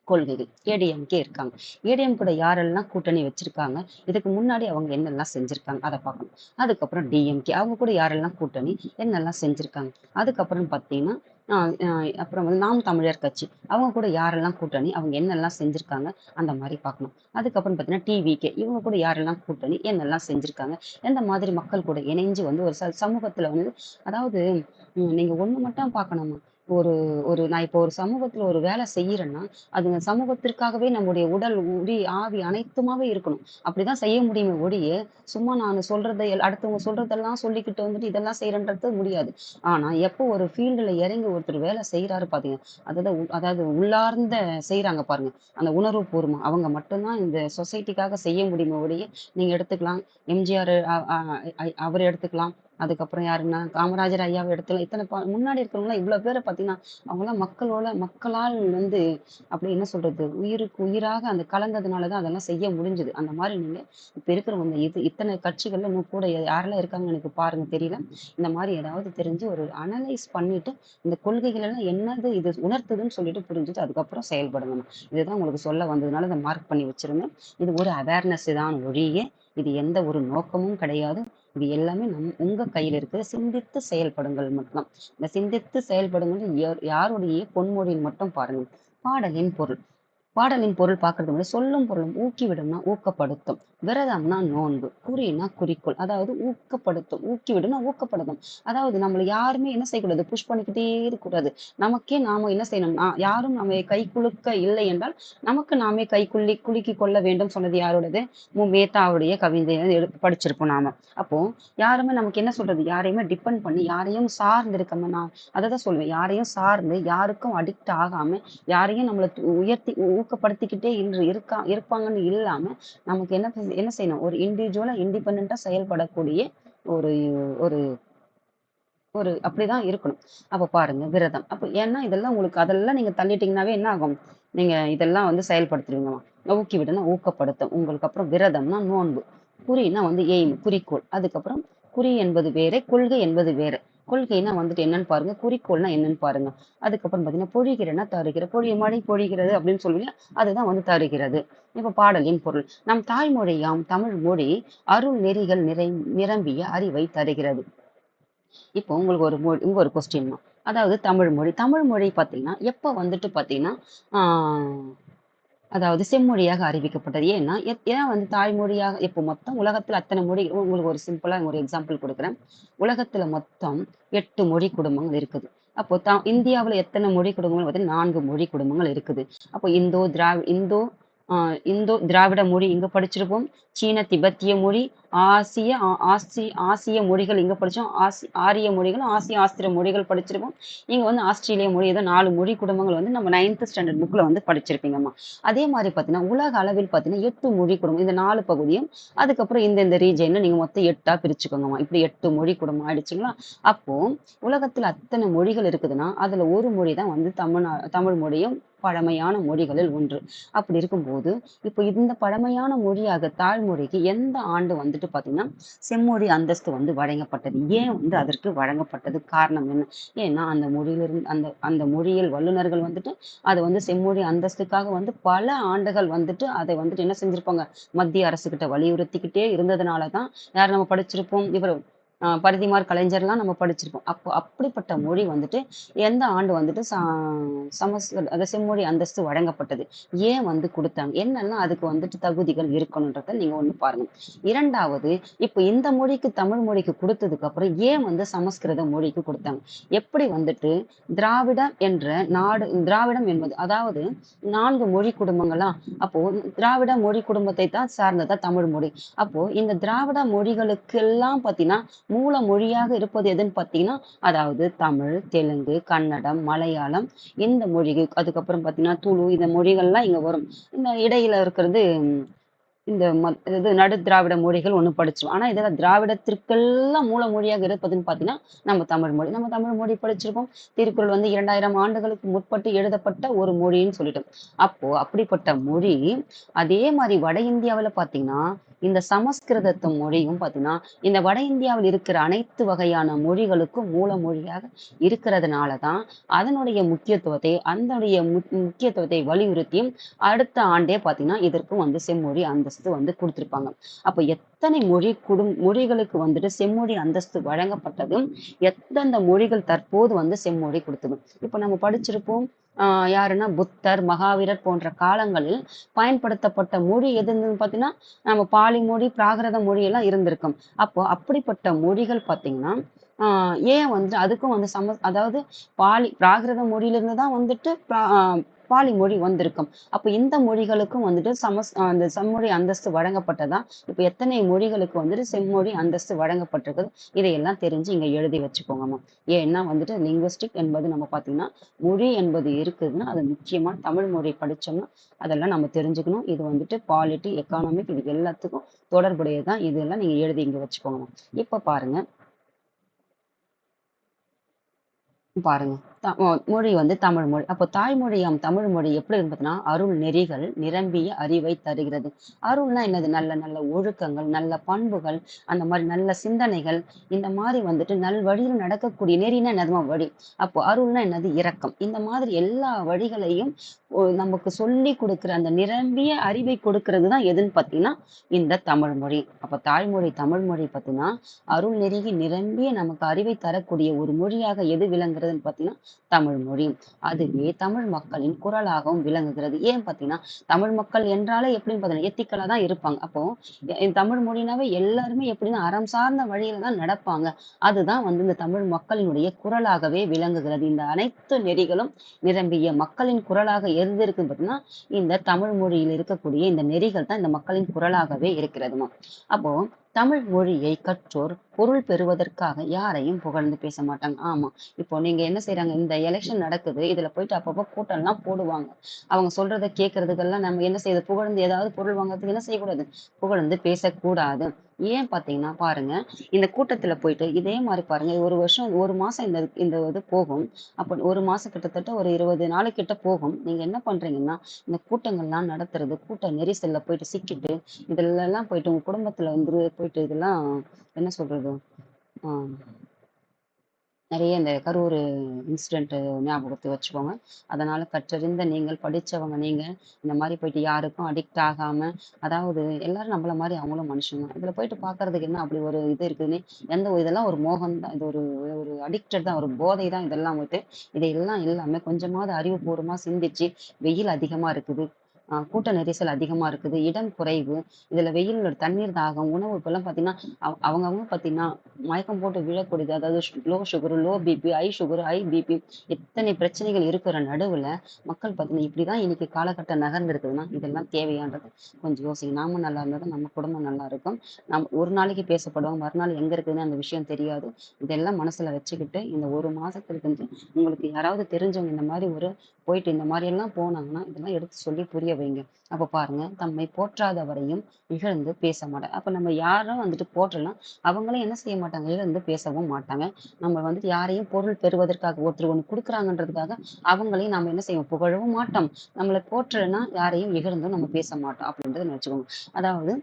கொள்கைகள். ஏடிஎம்கே இருக்காங்க. ஏடிஎம் கூட யாரெல்லாம் கூட்டணி வச்சிருக்காங்க? இதுக்கு முன்னாடி அவங்க என்னெல்லாம் செஞ்சிருக்காங்க? அத பார்க்கணும். அதுக்கப்புறம் டிஎம்கே அவங்க கூட யாரெல்லாம் கூட்டணி, என்னெல்லாம் செஞ்சிருக்காங்க? அதுக்கப்புறம் பார்த்தீங்கன்னா, அ அ அப்புறம் வந்து நாம் தமிழர் கட்சி. அவங்க கூட யாரெல்லாம் கூட்டணி, அவங்க என்னெல்லாம் செஞ்சிருக்காங்க? அந்த மாரி பார்க்கணும். அதுக்கப்புறம் பார்த்தீங்கன்னா, டிவிகே இவங்க கூட யாரெல்லாம் கூட்டணி, என்னெல்லாம் செஞ்சிருக்காங்க? எந்த மாதிரி மக்கள் கூட இணைஞ்சு வந்து ஒரு சமூகத்துல வந்து அதாவது நீங்க ஒண்ணு மட்டும் பார்க்கணுமா? ஒரு ஒரு நான் இப்போ ஒரு சமூகத்துல ஒரு வேலை செய்யறேன்னா, அது அந்த சமூகத்திற்காகவே நம்முடைய உடல், உரி, ஆவி அனைத்துமாவே இருக்கணும். அப்படிதான் செய்ய முடியுமே ஒழிய, சும்மா நானு சொல்றத அடுத்தவங்க சொல்றதெல்லாம் சொல்லிக்கிட்டு வந்துட்டு இதெல்லாம் செய்றேன்றது முடியாது. ஆனா, எப்போ ஒரு ஃபீல்டுல இறங்கி ஒருத்தர் வேலை செய்றாரு பாத்தீங்க, அதாவது உள்ளார்ந்த செய்றாங்க பாருங்க. அந்த உணர்வுபூர்வமா, அவங்க மட்டும் தான் இந்த சொசைட்டிக்காக செய்ய முடியுமே ஒழிய, நீங்க எடுத்துக்கலாம். எம்ஜிஆர் அ அ அவர எடுத்துக்கலாம். அதுக்கப்புறம் யாருன்னா, காமராஜர் ஐயாவ எடுத்துக்கலாம். இத்தன முன்னாடி இருக்கிறவங்கலாம் இவ்ளோ பேர பார்த்தீங்கன்னா, அவங்கலாம் மக்களால் வந்து அப்படி என்ன சொல்றது? உயிருக்கு உயிராக அந்த கலந்ததுனால தான் அதெல்லாம் செய்ய முடிஞ்சது. அந்த மாரி நீங்க இப்ப இருக்கிறவங்க இத்தனை கட்சிகள்ல இன்னும் கூட யாரெல்லாம் இருக்காங்கன்னு எனக்கு பாருங்க தெரியல. இந்த மாரி ஏதாவது தெரிஞ்சு ஒரு அனலைஸ் பண்ணிட்டு, இந்த கொள்கைகள் எல்லாம் என்னது இது உணர்த்துதுன்னு சொல்லிட்டு புரிஞ்சுட்டு அதுக்கப்புறம் செயல்படணும். இதுதான் உங்களுக்கு சொல்ல வந்ததுனால இத மார்க் பண்ணி வச்சிருந்தேன். இது ஒரு அவேர்னஸ் தான் ஒழிய, இது எந்த ஒரு நோக்கமும் கிடையாது. இது எல்லாமே உங்க கையில இருக்கு. சிந்தித்து செயல்படுங்கள் மட்டும். இந்த சிந்தித்து செயல்படுங்கள் யாருடைய பொன்மொழின்னு மட்டும் பாருங்க. பாடலின் பொருள். பாடலின் பொருள் பார்க்கறதுக்கு முன்னாடி சொல்லும் பொருளும் ஊக்கிவிடும்னா ஊக்கப்படுத்தும். விரதம்னா நோன்பு. குறின்னா குறிக்கோள். அதாவது ஊக்கப்படுத்தும். ஊக்கிவிடும்னா ஊக்கப்படுத்தும். அதாவது நம்மள யாருமே என்ன செய்யக்கூடாது? புஷ் பண்ணிக்கிட்டே இருக்கக்கூடாது. நமக்கே நாம என்ன செய்யணும்? யாரும் நம்மை கை குலுக்க இல்லை என்றால், நமக்கு நாமே குலுக்கிக் கொள்ள வேண்டும் சொன்னது யாரோடது? மேத்தாவுடைய கவிதைய படிச்சிருப்போம் நாம. அப்போ யாருமே நமக்கு என்ன சொல்றது? யாரையுமே டிபெண்ட் பண்ணி, யாரையும் சார்ந்து இருக்காம அததான் சொல்லுவேன். யாரையும் சார்ந்து, யாருக்கும் அடிக்ட் ஆகாம, யாரையும் நம்மள உயர்த்தி ஊக்கப்படுத்திக்கிட்டே இன்று இருப்பாங்கன்னு இல்லாம, நமக்கு என்ன செய்யணும்? ஒரு இண்டிவிஜுவலா இண்டிபெண்டன்ட்டா செயல்படக்கூடிய ஒரு ஒரு ஒரு அப்படிதான் இருக்கணும். அப்ப பாருங்க விரதம். அப்ப ஏன்னா இதெல்லாம் உங்களுக்கு அதெல்லாம் நீங்க தள்ளிட்டீங்கன்னாவே என்ன ஆகும்? நீங்க இதெல்லாம் வந்து செயல்படுத்துவீங்களாம். ஊக்கி விடுனா ஊக்கப்படுத்தும். உங்களுக்கு அப்புறம் விரதம்னா நோன்பு. குறின்னா வந்து எய்ம் குறிக்கோள். அதுக்கப்புறம் குறி என்பது வேற, கொள்கை என்பது வேற. கொள்கைன்னா வந்துட்டு என்னன்னு பாருங்க. குறிக்கோள்னா என்னன்னு பாருங்க. அதுக்கப்புறம் பார்த்தீங்கன்னா, பொழிகிறன்னா தருகிற. மழை பொழிகிறது அப்படின்னு சொல்லுவீங்க. அதுதான் வந்து தருகிறது. இப்ப பாடலின் பொருள். நம் தாய்மொழியாம் தமிழ் மொழி அருள் நெறிகள் நிரம்பிய அறிவை தருகிறது. இப்போ உங்களுக்கு இங்க ஒரு கொஸ்டின் தான். அதாவது தமிழ் மொழி. தமிழ் மொழி பார்த்தீங்கன்னா, எப்ப வந்துட்டு பார்த்தீங்கன்னா, ஆ அதாவது செம்மொழியாக அறிவிக்கப்பட்டது. ஏன்னா, ஏன் வந்து தாய்மொழியாக இப்போ மொத்தம் உலகத்துல அத்தனை மொழி உங்களுக்கு ஒரு சிம்பிளா ஒரு எக்ஸாம்பிள் குடுக்குறேன். உலகத்துல மொத்தம் 8 மொழி குடும்பங்கள் இருக்குது. அப்போ இந்தியாவுல எத்தனை மொழி குடும்பங்கள் பார்த்தீங்கன்னா, 4 மொழி குடும்பங்கள் இருக்குது. அப்போ ஆ இந்தோ திராவிட மொழி இங்க படிச்சிருப்போம். சீன திபெத்திய மொழி, ஆசிய ஆ ஆசி ஆசிய மொழிகள் இங்க படிச்சோம். ஆரிய மொழிகள், ஆசிய ஆஸ்திர மொழிகள் படிச்சிருப்போம். இங்க வந்து ஆஸ்திரேலிய மொழி ஏதோ 4 மொழி குடும்பங்கள் வந்து நம்ம 9த் ஸ்டாண்டர்ட் புக்ல வந்து படிச்சிருப்பீங்கம்மா. அதே மாரி பார்த்தீங்கன்னா, உலக அளவில் பார்த்தீங்கன்னா 8 மொழி குடும்பம். இந்த 4 பகுதியும், அதுக்கப்புறம் இந்த ரீஜியன்ல நீங்க மொத்தம் 8ஆ பிரிச்சுக்கோங்கம்மா. இப்படி 8 மொழி குடும்பம் ஆயிடுச்சுங்களா? அப்போ உலகத்துல அத்தனை மொழிகள் இருக்குதுன்னா, அதுல ஒரு மொழி தான் வந்து தமிழ் மொழியும் பழமையான மொழிகளில் ஒன்று. அப்படி இருக்கும்போது, இப்போ இந்த பழமையான மொழியாக தாய்மொழிக்கு எந்த ஆண்டு வந்துட்டு பார்த்தீங்கன்னா, செம்மொழி அந்தஸ்து வந்து வழங்கப்பட்டது? ஏன் வந்து அதற்கு வழங்கப்பட்டது? காரணம் என்ன? ஏன்னா அந்த மொழியிலிருந்து அந்த அந்த மொழியியல் வல்லுநர்கள் வந்துட்டு, அத வந்து செம்மொழி அந்தஸ்துக்காக வந்து பல ஆண்டுகள் வந்துட்டு அதை வந்துட்டு என்ன செஞ்சிருப்பாங்க? மத்திய அரசுகிட்ட வலியுறுத்திக்கிட்டே இருந்ததுனால தான், யார் நம்ம படிச்சிருப்போம்? இவரு பரிதிமார் கலைஞர்லாம் நம்ம படிச்சிருப்போம். அப்போ அப்படிப்பட்ட மொழி வந்துட்டு எந்த ஆண்டு வந்துட்டு அத செம்மொழி அந்தஸ்து வழங்கப்பட்டது? ஏன் வந்து குடுத்தாங்க? என்னெல்லாம் அதுக்கு வந்துட்டு தகுதிகள் இருக்கணுன்றத நீங்க ஒண்ணு பாருங்க. 2வது இப்ப இந்த மொழிக்கு தமிழ் மொழிக்கு குடுத்ததுக்கு அப்புறம் ஏன் வந்து சமஸ்கிருத மொழிக்கு குடுத்தாங்க? எப்படி வந்துட்டு திராவிடம் என்பது அதாவது 4 மொழி குடும்பங்களா? அப்போ திராவிட மொழி குடும்பத்தை தான் சார்ந்ததா தமிழ் மொழி. அப்போ இந்த திராவிட மொழிகளுக்கெல்லாம் பார்த்தீங்கன்னா, மூல மொழியாக இருப்பது எதுன்னு பார்த்தீங்கன்னா, அதாவது தமிழ், தெலுங்கு, கன்னடம், மலையாளம் இந்த மொழிகள். அதுக்கப்புறம் பார்த்தீங்கன்னா, துளு இந்த மொழிகள்லாம் இங்க வரும். இந்த இடையில இருக்கிறது இந்த இது நடுத்திராவிட மொழிகள் ஒண்ணு படிச்சோம். ஆனா இதுல திராவிடத்திற்கெல்லாம் மூல மொழியாக இருப்பதுன்னு பார்த்தீங்கன்னா, நம்ம தமிழ் மொழி. நம்ம தமிழ் மொழி படிச்சிருக்கோம். திருக்குறள் வந்து 2000 ஆண்டுகளுக்கு முற்பட்டு எழுதப்பட்ட ஒரு மொழின்னு சொல்லிட்டோம். அப்போ அப்படிப்பட்ட மொழி, அதே மாரி வட இந்தியாவுல பார்த்தீங்கன்னா, இந்த சமஸ்கிருதத்து மொழியும் பார்த்தீங்கன்னா, இந்த வட இந்தியாவில் இருக்கிற அனைத்து வகையான மொழிகளுக்கும் மூல மொழியாக இருக்கிறதுனால தான், அதனுடைய முக்கியத்துவத்தை வலியுறுத்தியும் அடுத்த ஆண்டே பார்த்தீங்கன்னா, இதற்கும் வந்து செம்மொழி அந்தஸ்து வந்து குடுத்திருப்பாங்க. அப்ப எத்தனை மொழிகளுக்கு வந்துட்டு செம்மொழி அந்தஸ்து வழங்கப்பட்டதும், எந்தெந்த மொழிகள் தற்போது வந்து செம்மொழி குடுத்ததும். இப்ப நம்ம படிச்சிருப்போம். யாருன்னா புத்தர், மகாவீரர் போன்ற காலங்களில் பயன்படுத்தப்பட்ட மொழி எதுன்னு பார்த்தீங்கன்னா, நம்ம பாலி மொழி, பிராகிருத மொழி எல்லாம் இருந்திருக்கும். அப்போ அப்படிப்பட்ட மொழிகள் பார்த்தீங்கன்னா, ஆ ஏன் வந்து அதுக்கும் வந்து அதாவது பிராகிருத மொழியிலிருந்து தான் வந்துட்டு பாலி மொழி வந்திருக்கும். அப்ப இந்த மொழிகளுக்கும் வந்துட்டு அந்த செம்மொழி அந்தஸ்து வழங்கப்பட்டதா? இப்ப எத்தனை மொழிகளுக்கு வந்துட்டு செம்மொழி அந்தஸ்து வழங்கப்பட்டிருக்குது? இதையெல்லாம் தெரிஞ்சு இங்க எழுதி வச்சுக்கோங்கம்மா. ஏன்னா வந்துட்டு லிங்குவிஸ்டிக் என்பது நம்ம பார்த்தீங்கன்னா, மொழி என்பது இருக்குதுன்னா, அது முக்கியமா தமிழ் மொழி படிச்சோம்னா, அதெல்லாம் நம்ம தெரிஞ்சுக்கணும். இது வந்துட்டு பாலிட்டி, எக்கானாமிக் இது எல்லாத்துக்கும் தொடர்புடையது தான். இதெல்லாம் நீங்க எழுதி இங்க வச்சுக்கோங்கம்மா. இப்ப பாருங்க. பாருங்க. மொழி வந்து தமிழ் மொழி. அப்போ தாய்மொழியாம் தமிழ் மொழி எப்படி இருந்ததுன்னா, அருள் நெறிகள் நிரம்பிய அறிவை தருகிறது. அருள்னா என்னது? நல்ல நல்ல ஒழுக்கங்கள், நல்ல பண்புகள், அந்த மாரி நல்ல சிந்தனைகள், இந்த மாரி வந்துட்டு நல்வழியில் நடக்கக்கூடிய நெறின்னா என்னதும்மா? வழி. அப்போ அருள்னா என்னது? இரக்கம். இந்த மாதிரி எல்லா வழிகளையும் நமக்கு சொல்லிக் குடுக்குற அந்த நிரம்பிய அறிவை கொடுக்கிறது தான் எதுன்னு பார்த்தீங்கன்னா, இந்த தமிழ் மொழி. அப்ப தாய்மொழி தமிழ் மொழி பார்த்தீங்கன்னா, அருள் நெறியில் நிரம்பிய நமக்கு அறிவை தரக்கூடிய ஒரு மொழியாக எது விளங்குறதுன்னு பார்த்தீங்கன்னா, தமிழ் மொழி. அதுவே தமிழ் மக்களின் குரலாகவும் விளங்குகிறது. ஏன் பார்த்தீங்கன்னா, தமிழ் மக்கள் என்றாலே எப்படின்னு பார்த்தீங்கன்னா, எத்திக்கலா தான் இருப்பாங்க. அப்போ தமிழ் மொழினாவே எல்லாருமே எப்படின்னா, அறம் சார்ந்த வழியில தான் நடப்பாங்க. அதுதான் வந்து இந்த தமிழ் மக்களினுடைய குரலாகவே விளங்குகிறது. இந்த அனைத்து நெறிகளும் நிரம்பிய மக்களின் குரலாக எது இருக்குன்னு பார்த்தீங்கன்னா, இந்த தமிழ் மொழியில் இருக்கக்கூடிய இந்த நெறிகள் தான் இந்த மக்களின் குரலாகவே இருக்கிறதுமா. அப்போ தமிழ் மொழியை கற்றோர் பொருள் பெறுவதற்காக யாரையும் புகழ்ந்து பேச மாட்டாங்க. ஆமா. இப்போ நீங்க என்ன செய்றாங்க, இந்த எலெக்ஷன் நடக்குது. இதுல போயிட்டு அப்பப்போ கூட்டம்லாம் போடுவாங்க. அவங்க சொல்றத கேட்கறதுக்கெல்லாம் நம்ம என்ன செய்யுது, புகழ்ந்து ஏதாவது பொருள் வாங்குறதுக்கு என்ன செய்யக்கூடாது, புகழ்ந்து பேசக்கூடாது. ஏன் பார்த்தீங்கன்னா, பாருங்க, இந்த கூட்டத்துல போயிட்டு இதே மாரி பாருங்க, 1 வருஷம் 1 மாசம் இந்த இந்த இது போகும். அப்ப 1 மாசம் கிட்டத்தட்ட ஒரு 20 நாளைக்கிட்ட போகும். நீங்க என்ன பண்றீங்கன்னா, இந்த கூட்டங்கள்லாம் நடத்துறது, கூட்ட நெரிசல்ல போயிட்டு சிக்கிட்டு, இதுலலாம் போயிட்டு உங்க குடும்பத்துல வந்து போயிட்டு இதெல்லாம் என்ன சொல்றது? ஆ நெறைய இந்த கரூர் இன்சிடென்ட் ஞாபகத்த வச்சுக்கோங்க. அதனால கற்றறிந்த நீங்கள், படிச்சவங்க நீங்க, இந்த மாரி போயிட்டு யாருக்கும் அடிக்ட் ஆகாம, அதாவது எல்லாரும் நம்மள மாரி அவங்களும் மனுஷங்க தான். இதுல போயிட்டு பார்க்கறதுக்கு என்ன அப்படி ஒரு இது இருக்குதுன்னே இதெல்லாம் ஒரு மோகம் தான். இது ஒரு ஒரு அடிக்டட் தான், ஒரு போதை தான் இதெல்லாம் வந்துட்டு. இதையெல்லாம் இல்லாம கொஞ்சமாவது அறிவுபூர்வமா சிந்திச்சு, வெயில் அதிகமா இருக்குது. கூட்ட நெரிசல் அதிகமா இருக்குது. இடம் குறைவு. இதுல வெயில் தண்ணீர் தாகம், உணவு இப்பல்லாம் பார்த்தீங்கன்னா, அவங்கவங்க பார்த்தீங்கன்னா, மயக்கம் போட்டு விழக்கூடியது. அதாவது low sugar, low BP, high sugar, high BP இத்தனை பிரச்சனைகள் இருக்கிற நடுவுல, மக்கள் பார்த்தீங்கன்னா, இப்படிதான் இன்னைக்கு காலகட்டம் நகர்ந்திருக்குதுன்னா, இதெல்லாம் தேவையான்றது கொஞ்சம் யோசிங்க. நாம நல்லா இருந்தா தான் நம்ம குடும்பம் நல்லா இருக்கும். ஒரு நாளைக்கு பேசப்படுவோம், மறுநாள் எங்க இருக்குதுன்னு அந்த விஷயம் தெரியாது. இதெல்லாம் மனசுல வச்சுக்கிட்டு, இந்த 1 மாசத்துக்கு வந்து உங்களுக்கு யாராவது தெரிஞ்சவங்க இந்த மாரி போயிட்டு இந்த மாரி எல்லாம் போனாங்கன்னா, இதெல்லாம் எடுத்து சொல்லி புரிய வைங்க. அப்ப பாருங்க, தம்மை போற்றாதவரையும் இகழ்ந்து பேச மாட்டார். அப்ப நம்ம யாரும் வந்துட்டு போற்றலாம், அவங்களும் என்ன செய்ய மாட்டாங்க, இகழ்ந்து பேசவும் மாட்டாங்க. நம்ம வந்துட்டு யாரையும் பொருள் பெறுவதற்காக ஒருத்தர் ஒண்ணு குடுக்குறாங்கன்றதுக்காக அவங்களையும் நாம என்ன செய்வோம், புகழவும் மாட்டோம். நம்மள போற்றலைன்னா யாரையும் இகழ்ந்தும் நம்ம பேச மாட்டோம் அப்படின்றத நினைச்சுக்கோங்க. அதாவது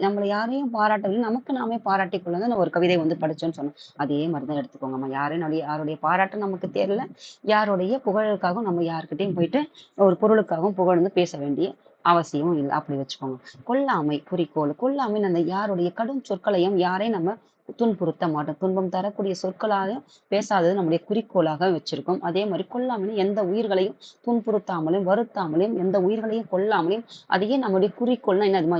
நம்மள யாரையும் பாராட்டவில்லை, நமக்கு நாமே பாராட்டிக் கொள்ள தான் நான் ஒரு கவிதை வந்து படிச்சோன்னு சொன்னோம். அதே மாரி தான் எடுத்துக்கோங்கம்மா. யாருடைய பாராட்டும் நமக்கு தேவையில்ல. யாருடைய புகழுக்காகவும் நம்ம யார்கிட்டயும் போயிட்டு ஒரு பொருளுக்காகவும் புகழ்ந்து பேச வேண்டிய அவசியமும் இல்ல. அப்படி வச்சுக்கோங்க. கொல்லாமை குறிக்கோள். கொல்லாமைன்னு அந்த யாருடைய கடும் சொற்களையும் யாரையும் நம்ம துன்புறுத்த மாட்டோம். துன்பம் தரக்கூடிய சொற்களாக பேசாதது நம்முடைய குறிக்கோளாக வச்சிருக்கோம். அதே மாரி கொல்லாமைன்னு எந்த உயிர்களையும் துன்புறுத்தாமலும், வருத்தாமலும், எந்த உயிர்களையும் கொல்லாமலும், அதையே நம்முடைய குறிக்கோள்னா என்னதும்மா?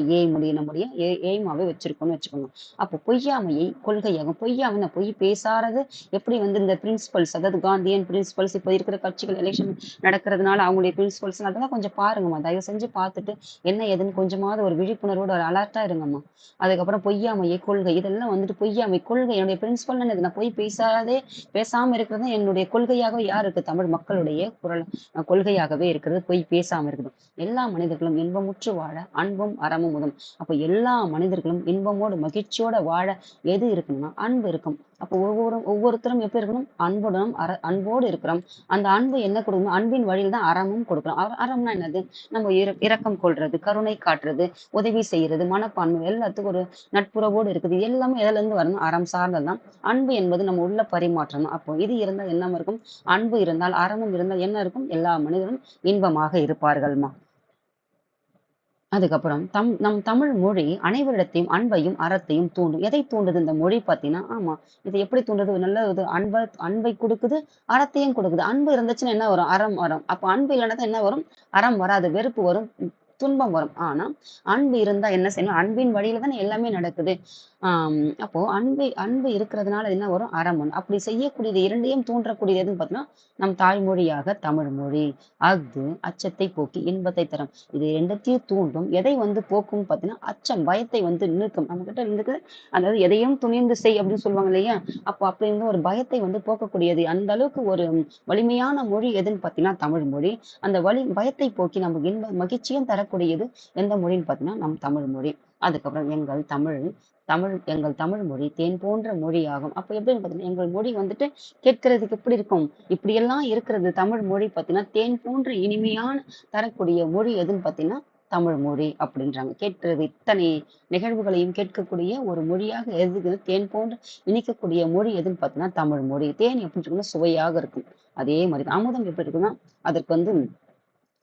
நம்முடைய எய்மாவே வச்சிருக்கோம்னு வச்சுக்கோங்க. அப்போ பொய்யாமையை கொள்கையாகும். பொய்யாமை பொய் பேசாதது எப்படி வந்து இந்த பிரின்சிபல்ஸ், அதாவது காந்தியன் பிரின்சிபல்ஸ், இப்போ இருக்கிற கட்சிகள் எலெக்ஷன் நடக்கிறதுனால அவங்களுடைய பிரின்சிபல்ஸ் அதெல்லாம் கொஞ்சம் பாருங்கம்மா. தயவு செஞ்சு பார்த்துட்டு என்ன ஏதுன்னு கொஞ்சமாவது ஒரு விழிப்புணர்வோட ஒரு அலர்ட்டா இருங்கம்மா. அதுக்கப்புறம் பொய்யாமையை கொள்கை இதெல்லாம் வந்துட்டு பொய்யாமை கொள்கை என்னுடைய பிரின்சிபல் என்னது? நான் பொய் பேசாம இருக்கிறது என்னுடைய கொள்கையாக யார் இருக்கு? தமிழ் மக்களுடைய கொள்கையாகவே இருக்கிறது. பொய் பேசாம இருக்குது. எல்லா மனிதர்களும் இன்பமுற்று வாழ அன்பும் அறமும் உதவும். அப்ப எல்லா மனிதர்களும் இன்பமோடு மகிழ்ச்சியோட வாழ எது இருக்கணும்னா அன்பு இருக்கும். அப்போ ஒவ்வொருத்தரும் எப்படி இருக்கணும்? அன்போடு இருக்கிறோம். அந்த அன்பு என்ன கொடுக்கணும்? அன்பின் வழியில் தான் அறமும் கொடுக்கணும். அறம்னா என்னது? நம்ம இரக்கம் கொள்றது, கருணை காட்டுறது, உதவி செய்யறது, மனப்பான்மை எல்லாத்துக்கும் ஒரு நட்புறவோடு இருக்குது. எல்லாமே எதுல இருந்து வரணும்? அறம் சார்ந்ததுதான். அன்பு என்பது நம்ம உள்ள பரிமாற்றம் தான். அப்போ இது இருந்தால் என்ன இருக்கும்? அன்பு இருந்தால், அறமும் இருந்தால் என்ன இருக்கும்? எல்லா மனிதரும் இன்பமாக இருப்பார்கள்மா. அதுக்கப்புறம் நம் தமிழ் மொழி அனைவரிடத்தையும் அன்பையும், அறத்தையும் தூண்டும். எதை தூண்டுது இந்த மொழி பார்த்தீங்கன்னா, ஆமா. இது எப்படி தூண்டுது? நல்ல இது அன்பை குடுக்குது, அறத்தையும் குடுக்குது. அன்பு இருந்துச்சுன்னா என்ன வரும்? அறம் வரும். அப்ப அன்பு இல்லன்னா தான் என்ன வரும்? அறம் வராது. வெறுப்பு வரும், துன்பம் வரும். ஆனா, அன்பு இருந்தா என்ன செய்யணும்? அன்பின் வழியில தானே எல்லாமே நடக்குது. அப்போ அன்பு இருக்கிறதுனால என்ன வரும்? அறம் வரும். அப்படி செய்யக்கூடியது 2யும் தூண்டக்கூடியது எதுன்னு பார்த்தீங்கன்னா, நம் தாய்மொழியாக தமிழ் மொழி. அஃது அச்சத்தை போக்கி இன்பத்தை தரும். இது 2த்தையும் தூண்டும். எதை வந்து போக்கும்னு பார்த்தீங்கன்னா, அச்சம், பயத்தை வந்து நீக்கும். நம்மகிட்ட இருந்துக்கு அதாவது எதையும் துணிந்து செய் அப்படின்னு சொல்லுவாங்க இல்லையா? அப்போ அப்படி இருந்த ஒரு பயத்தை வந்து போக்கக்கூடியது. அந்த அளவுக்கு ஒரு வலிமையான மொழி எதுன்னு பார்த்தீங்கன்னா, தமிழ் மொழி. அந்த பயத்தை போக்கி நமக்கு மகிழ்ச்சியும் தரக்கூடியது எந்த மொழின்னு பார்த்தீங்கன்னா, நம் தமிழ் மொழி. அதுக்கப்புறம் எங்கள் தமிழ் மொழி தேன் போன்ற மொழியாகும். அப்ப எப்படின்னு பார்த்தீங்கன்னா, எங்கள் மொழி வந்துட்டு கேட்கறதுக்கு எப்படி இருக்கும்? இப்படியெல்லாம் இருக்கிறது தமிழ் மொழி பார்த்தீங்கன்னா, தேன் போன்ற இனிமையான தரக்கூடிய மொழி எதுன்னு பார்த்தீங்கன்னா, தமிழ் மொழி அப்படின்றாங்க. கேட்கிறது இத்தனை நிகழ்வுகளையும் கேட்கக்கூடிய ஒரு மொழியாக எது தேன் போன்று இனிக்கக்கூடிய மொழி எதுன்னு பார்த்தீங்கன்னா, தமிழ் மொழி. தேன் எப்படி இருக்குன்னா சுவையாக இருக்கும். அதே மாதிரி தான் அமுதம் எப்படி இருக்குன்னா, அதற்கு வந்து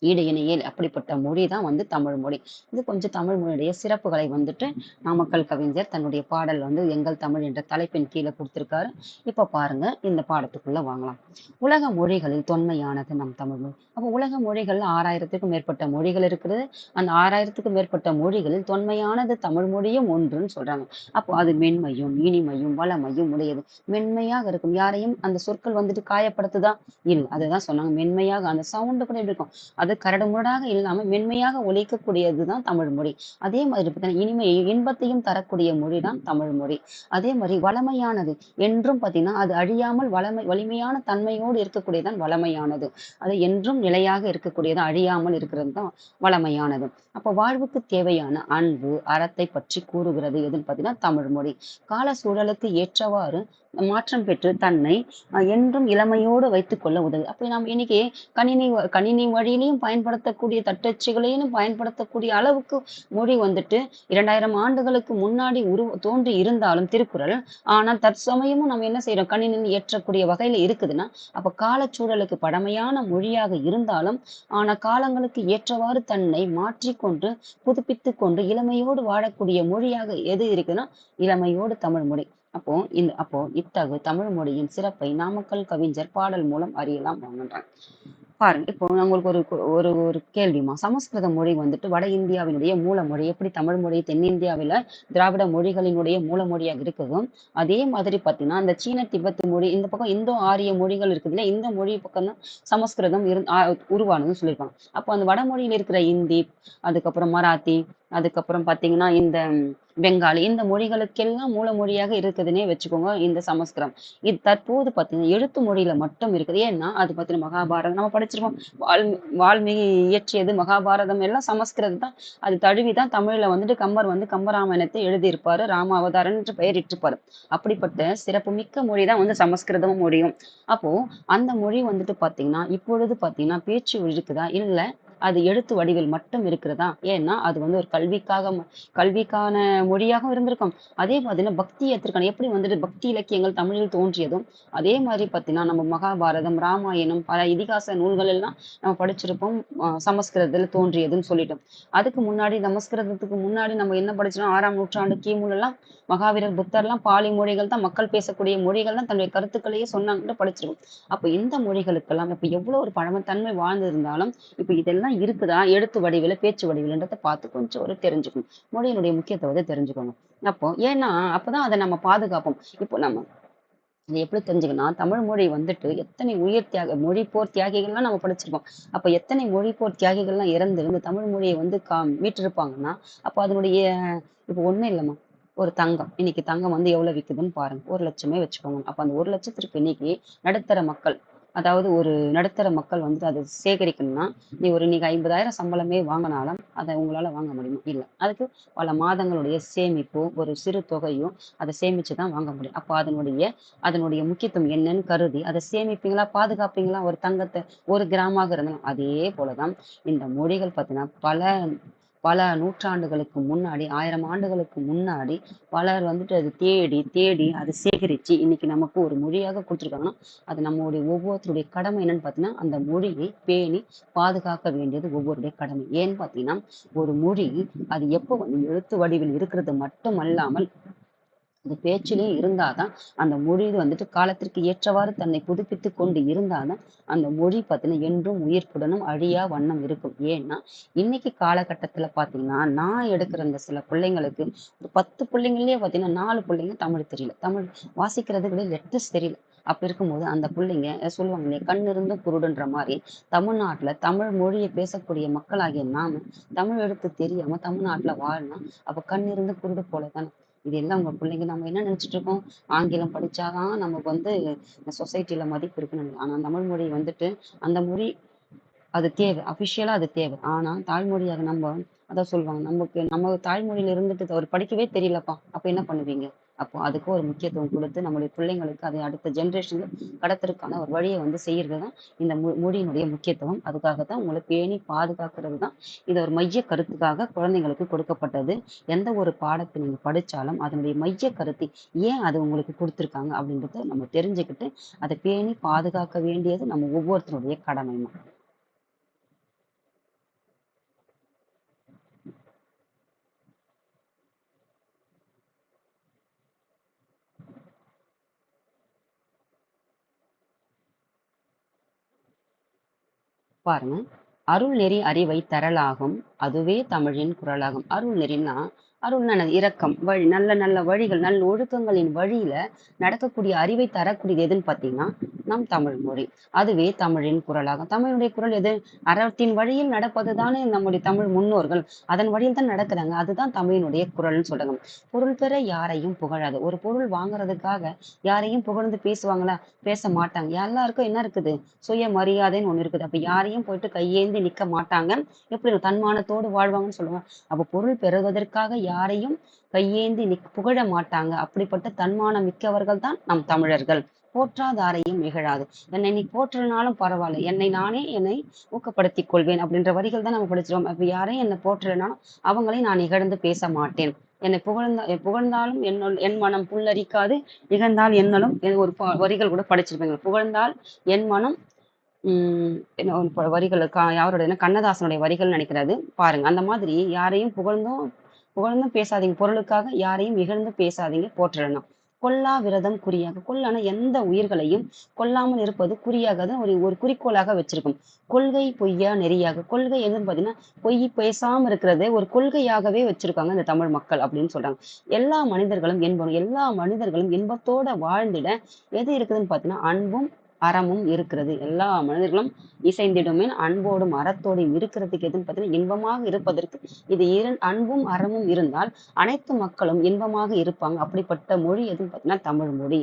ஈடு இணையேல் அப்படிப்பட்ட மொழி தான் வந்து தமிழ் மொழி. இது கொஞ்சம் தமிழ் மொழியுடைய சிறப்புகளை வந்துட்டு நாமக்கல் கவிஞர் தன்னுடைய பாடல் வந்து எங்கள் தமிழ் என்ற தலைப்பின் கீழே கொடுத்திருக்காரு. இப்ப பாருங்க இந்த பாடத்துக்குள்ள வாங்கலாம். உலக மொழிகளில் தொன்மையானது நம் தமிழ் மொழி. அப்ப உலக மொழிகள் 6000க்கும் மேற்பட்ட மொழிகள் இருக்குது. அந்த 6000க்கும் மேற்பட்ட மொழிகளில் தொன்மையானது தமிழ் மொழியும் ஒன்றுன்னு சொல்றாங்க. அப்போ அது மென்மையும் இனிமையும் வளமையும் உடையது. மென்மையாக இருக்கும். யாரையும் அந்த சொற்கள் வந்துட்டு காயப்படுத்துதா? இல்ல. அதுதான் சொன்னாங்க. மென்மையாக அந்த சவுண்டு கூட எப்படி இருக்கும்? அது கரடுமுரடாக இல்லாம மென்மையாக ஒலிக்கக்கூடியதுதான் தமிழ் மொழி. அதே மாதிரி பார்த்தீங்கன்னா, இன்பத்தையும் தரக்கூடிய மொழி தான் தமிழ் மொழி. அதே மாதிரி வளமையானது என்றும் பார்த்தீங்கன்னா, அது அழியாமல் வலிமையான தன்மையோடு இருக்கக்கூடியதுதான் வளமையானது. அது என்றும் நிலையாக இருக்கக்கூடியது, அழியாமல் இருக்கிறது தான் வளமையானது. அப்ப வாழ்வுக்கு தேவையான அன்பு, அறத்தை பற்றி கூறுகிறது எதுன்னு பார்த்தீங்கன்னா, தமிழ் மொழி. கால சூழலுக்கு ஏற்றவாறு மாற்றம் பெற்று தன்னை என்றும் இளமையோடு வைத்துக் கொள்ள உதவுது. அப்ப நாம் இன்னைக்கு கணினி வழியிலையும் பயன்படுத்தக்கூடிய தட்டச்சுகளையும் பயன்படுத்தக்கூடிய அளவுக்கு மொழி வந்துட்டு 2000 ஆண்டுகளுக்கு முன்னாடி தோன்றி இருந்தாலும் திருக்குறள், ஆனால் தற்சமயமும் நம்ம என்ன செய்யறோம்? கணினியில் ஏற்றக்கூடிய வகையில இருக்குதுன்னா, அப்ப காலச்சூழலுக்கு பழமையான மொழியாக இருந்தாலும், ஆனா காலங்களுக்கு ஏற்றவாறு தன்னை மாற்றிக்கொண்டு புதுப்பித்துக் கொண்டு இளமையோடு வாழக்கூடிய மொழியாக எது இருக்குதுன்னா, இளமையோடு தமிழ் மொழி. அப்போ இத்தகு தமிழ் மொழியின் சிறப்பை நாமக்கல் கவிஞர் பாடல் மூலம் அறியலாம் வாங்கன்றாங்க. பாருங்க. இப்போ நான் உங்களுக்கு ஒரு ஒரு ஒரு கேள்விமா. சமஸ்கிருத மொழி வந்துட்டு வட இந்தியாவினுடைய மூல மொழி. எப்படி தமிழ் மொழி தென்னிந்தியாவில திராவிட மொழிகளினுடைய மூல மொழியாக இருக்குதோ, அதே மாதிரி பார்த்தீங்கன்னா, அந்த சீன திபெத் மொழி, இந்த பக்கம் இந்தோ ஆரிய மொழிகள் இருக்குது இல்லையா? இந்த மொழி பக்கம் தான் சமஸ்கிருதம் உருவானதுன்னு சொல்லியிருப்பாங்க. அப்போ அந்த வடமொழியில இருக்கிற இந்தி, அதுக்கப்புறம் மராத்தி, அதுக்கப்புறம் பார்த்தீங்கன்னா, இந்த பெங்காலி இந்த மொழிகளுக்கெல்லாம் மூல மொழியாக இருக்குதுன்னே வச்சுக்கோங்க இந்த சமஸ்கிருதம். இது தற்போது பார்த்தீங்கன்னா, எழுத்து மொழியில மட்டும் இருக்குது. ஏன்னா, அது பார்த்தீங்கன்னா மகாபாரதம் நம்ம படிச்சிருப்போம். வால்மீகி இயற்றியது மகாபாரதம் எல்லாம் சமஸ்கிருதம் தான். அது தழுவி தான் தமிழ்ல வந்துட்டு கம்பர் வந்து கம்பராமாயணத்தை எழுதியிருப்பாரு. ராம அவதாரம் என்று பெயரிட்டிருப்பாரு. அப்படிப்பட்ட சிறப்புமிக்க மொழி தான் வந்து சமஸ்கிருதமும் மொழியும். அப்போ அந்த மொழி வந்துட்டு பார்த்தீங்கன்னா, இப்பொழுது பார்த்தீங்கன்னா பேச்சு இருக்குதா? இல்ல அது எழுத்து வடிவில் மட்டும் இருக்கிறதா? ஏன்னா, அது வந்து ஒரு கல்விக்கான மொழியாகவும் இருந்திருக்கும். அதே மாதிரினா பக்தி ஏத்திருக்காங்க. எப்படி வந்துட்டு பக்தி இலக்கியங்கள் தமிழில் தோன்றியதும், அதே மாதிரி பார்த்தீங்கன்னா, நம்ம மகாபாரதம், ராமாயணம், பல இதிகாச நூல்கள் எல்லாம் நம்ம படிச்சிருப்போம். சமஸ்கிருதத்துல தோன்றியதுன்னு சொல்லிட்டோம். அதுக்கு முன்னாடி சமஸ்கிருதத்துக்கு முன்னாடி நம்ம என்ன படிச்சோம்? 6ஆம் நூற்றாண்டு கிமுலலாம் மகாவீரர், புத்தர்லாம் பாலி மொழிகள் தான் மக்கள் பேசக்கூடிய மொழிகள் தான் தன்னுடைய கருத்துக்களையே சொன்னாங்கன்னு படிச்சிருக்கோம். அப்ப இந்த மொழிகளுக்கெல்லாம் இப்ப எவ்வளவு ஒரு பழமைத்தன்மை வாழ்ந்திருந்தாலும், இப்ப இதெல்லாம் இருக்குதா? எழுத்து வடிவில, பேச்சு வடிவிலன்றத பார்த்து கொஞ்சம் ஒரு தெரிஞ்சுக்கணும். மொழியினுடைய முக்கியத்துவத்தை தெரிஞ்சுக்கோங்க. ஏன்னா அப்பதான் அதை நம்ம பாதுகாப்போம். இப்போ நம்ம இதை எப்படி தெரிஞ்சுக்கணும்? தமிழ் மொழி வந்துட்டு எத்தனை உயிர் மொழி போர் தியாகிகள்லாம் நம்ம படிச்சிருக்கோம். அப்ப எத்தனை மொழி போர் தியாகிகள்லாம் இறந்து இந்த தமிழ் மொழியை வந்து மீட்டிருப்பாங்கன்னா, அப்ப அதனுடைய இப்ப ஒண்ணும் இல்லம்மா. ஒரு தங்கம். இன்னைக்கு தங்கம் வந்து எவ்வளவு விக்குதுன்னு பாருங்க. 1,00,000 வச்சுக்கோங்க. அப்ப அந்த 1,00,000க்கு இன்னைக்கு நடுத்தர மக்கள், அதாவது ஒரு நடுத்தர மக்கள் வந்து அதை சேகரிக்கணும்னா, இன்னைக்கு 50,000 சம்பளமே வாங்கினாலும் அதை உங்களால வாங்க முடியுமா? இல்ல. அதுக்கு பல மாதங்களுடைய சேமிப்போ, ஒரு சிறு தொகையோ அதை சேமிச்சு தான் வாங்க முடியும். அப்ப அதனுடைய முக்கியத்துவம் என்னன்னு கருதி அதை சேமிப்பீங்களா? பாதுகாப்பீங்களா? ஒரு தங்கத்தை 1 கிராமாக இருந்தாலும் அதே போலதான் இந்த மொழிகள் பார்த்தீங்கன்னா, பல பல நூற்றாண்டுகளுக்கு முன்னாடி 1000 ஆண்டுகளுக்கு முன்னாடி பலர் வந்துட்டு அது தேடி தேடி அதை சேகரிச்சு இன்னைக்கு நமக்கு ஒரு மொழியாக கொடுத்துருக்காங்கன்னா அது நம்மளுடைய ஒவ்வொருத்தருடைய கடமை என்னன்னு பார்த்தீங்கன்னா அந்த மொழியை பேணி பாதுகாக்க வேண்டியது ஒவ்வொருடைய கடமை. ஏன்னு பார்த்தீங்கன்னா ஒரு மொழி அது எப்போ வந்து எழுத்து வடிவில் இருக்கிறது மட்டுமல்லாமல் அது பேச்சிலே இருந்தாதான் அந்த மொழி வந்துட்டு காலத்திற்கு ஏற்றவாறு தன்னை புதுப்பித்து கொண்டு இருந்தாதான் அந்த மொழி பார்த்தீங்கன்னா என்றும் உயிர்ப்புடனும் அழியா வண்ணம் இருக்கும். ஏன்னா இன்னைக்கு காலகட்டத்துல பார்த்தீங்கன்னா நான் எடுக்கிற இந்த சில பிள்ளைங்களுக்கு ஒரு 10 பிள்ளைங்களே பார்த்தீங்கன்னா 4 பிள்ளைங்க தமிழ் தெரியல, தமிழ் வாசிக்கிறது கூட லெட்டர்ஸ் தெரியல. அப்படி இருக்கும்போது அந்த பிள்ளைங்க சொல்லுவாங்க இல்லையா கண் இருந்து குருடுன்ற மாதிரி தமிழ்நாட்டுல தமிழ் மொழியை பேசக்கூடிய மக்களாகிய நாம தமிழ் எழுத்து தெரியாம தமிழ்நாட்டுல வாழணும். அப்ப கண் இருந்து குருடு போலதானே இது எல்லாம் உங்க பிள்ளைங்க. நம்ம என்ன நினைச்சிட்டு இருக்கோம் ஆங்கிலம் படிச்சாதான் நமக்கு வந்து சொசைட்டில மதிப்பு இருக்குன்னு. ஆனா தமிழ் மொழி வந்துட்டு அந்த மொழி அது தேவை, அபிஷியலா அது தேவை. ஆனா தாய்மொழியாக நம்ம அதான் சொல்லுவாங்க நமக்கு நம்ம தாய்மொழியில இருந்துட்டு ஒரு படிக்கவே தெரியலப்பா அப்ப என்ன பண்ணுவீங்க. அப்போ அதுக்கு ஒரு முக்கியத்துவம் கொடுத்து நம்மளுடைய பிள்ளைங்களுக்கு அதை அடுத்த ஜென்ரேஷன்ல கடத்துறதுக்கான ஒரு வழியை வந்து செய்யறது தான் இந்த மொழியினுடைய முக்கியத்துவம். அதுக்காகத்தான் உங்களை பேணி பாதுகாக்கிறது தான் இது ஒரு மைய கருத்துக்காக குழந்தைங்களுக்கு கொடுக்கப்பட்டது. எந்த ஒரு பாடத்தை நீங்க படிச்சாலும் அதனுடைய மைய கருத்து ஏன் அது உங்களுக்கு கொடுத்துருக்காங்க அப்படின்றத நம்ம தெரிஞ்சுக்கிட்டு அதை பேணி பாதுகாக்க வேண்டியது நம்ம ஒவ்வொருத்தருடைய கடமைமா. பாருங்க. அருள் நெறி அறிவை தரலாகும் அதுவே தமிழின் குரலாகும். அருள் நெறின்னா அருள்னா என்னது? இரக்கம் வழி நல்ல நல்ல வழிகள் நல்ல ஒழுக்கங்களின் வழியில நடக்கக்கூடிய அறிவை தரக்கூடியது எதுன்னு பார்த்தீங்கன்னா நம் தமிழ் மொழி. அதுவே தமிழின் குரலாகும். தமிழுடைய குரல் எது? அறத்தின் வழியில் நடப்பது தானே நம்முடைய தமிழ் முன்னோர்கள். அதன் வழியில் தான் நடக்கிறாங்க. அதுதான் தமிழினுடைய குரல்னு சொல்றாங்க. பொருள் பெற யாரையும் புகழாது. ஒரு பொருள் வாங்குறதுக்காக யாரையும் புகழ்ந்து பேசுவாங்களா? பேச மாட்டாங்க. எல்லாருக்கும் என்ன இருக்குது? சுய மரியாதைன்னு ஒண்ணு இருக்குது. அப்ப யாரையும் போயிட்டு கையேந்தி நிக்க மாட்டாங்க. எப்படி தன்மானத்தோடு வாழ்வாங்கன்னு சொல்லுவாங்க. அப்ப பொருள் பெறுவதற்காக யாரையும் கையேந்தி புகழ மாட்டாங்க. அப்படிப்பட்ட தன்மானம் மிக்கவர்கள் தான் நம் தமிழர்கள். போற்றாதாரையும் இகழாது. என்னை நீ போற்றனாலும் பரவாயில்ல, என்னை ஊக்கப்படுத்திக் கொள்வேன் அப்படின்ற வரிகள் தான் நம்ம படிச்சிருவோம். அப்ப யாரையும் என்னை போற்றலைனாலும் அவங்களை நான் இகழ்ந்து பேச மாட்டேன். என்னை புகழ்ந்தாலும் என் மனம் புல்லரிக்காது, இகழ்ந்தால் என்னலும் ஒரு வரிகள் கூட படிச்சிருப்பீங்க. புகழ்ந்தால் என் மனம் என்ன வரிகள் யாருடைய கண்ணதாசனுடைய வரிகள் நினைக்கிறது பாருங்க. அந்த மாதிரி யாரையும் புகழ்ந்தும் புகழ்ந்தும் பேசாதீங்க. பொருளுக்காக யாரையும் இகழ்ந்து பேசாதீங்க. போற்றணும். கொல்லா விரதம் குறியாக. கொல்லான எந்த உயிர்களையும் கொல்லாமல் இருப்பது குறியாக தான் ஒரு ஒரு குறிக்கோளாக வச்சிருக்கும். கொள்கை பொய்யா நெறியாக. கொள்கை எதுன்னு பாத்தீங்கன்னா பொய் பேசாம இருக்கிறதே ஒரு கொள்கையாகவே வச்சிருக்காங்க இந்த தமிழ் மக்கள் அப்படின்னு சொல்றாங்க. எல்லா மனிதர்களும் இன்பத்தோட வாழ்ந்திட எது இருக்குதுன்னு பாத்தீங்கன்னா அன்பும் அறமும் இருக்கிறது. எல்லா மனிதர்களும் இசைந்திடுமே அன்போடும் அறத்தோடும் இருக்கிறதுக்கு எதுன்னு பார்த்தீங்கன்னா இன்பமாக இருப்பதற்கு இது அன்பும் அறமும் இருந்தால் அனைத்து மக்களும் இன்பமாக இருப்பாங்க. அப்படிப்பட்ட மொழி எதுன்னு பார்த்தீங்கன்னா தமிழ் மொழி.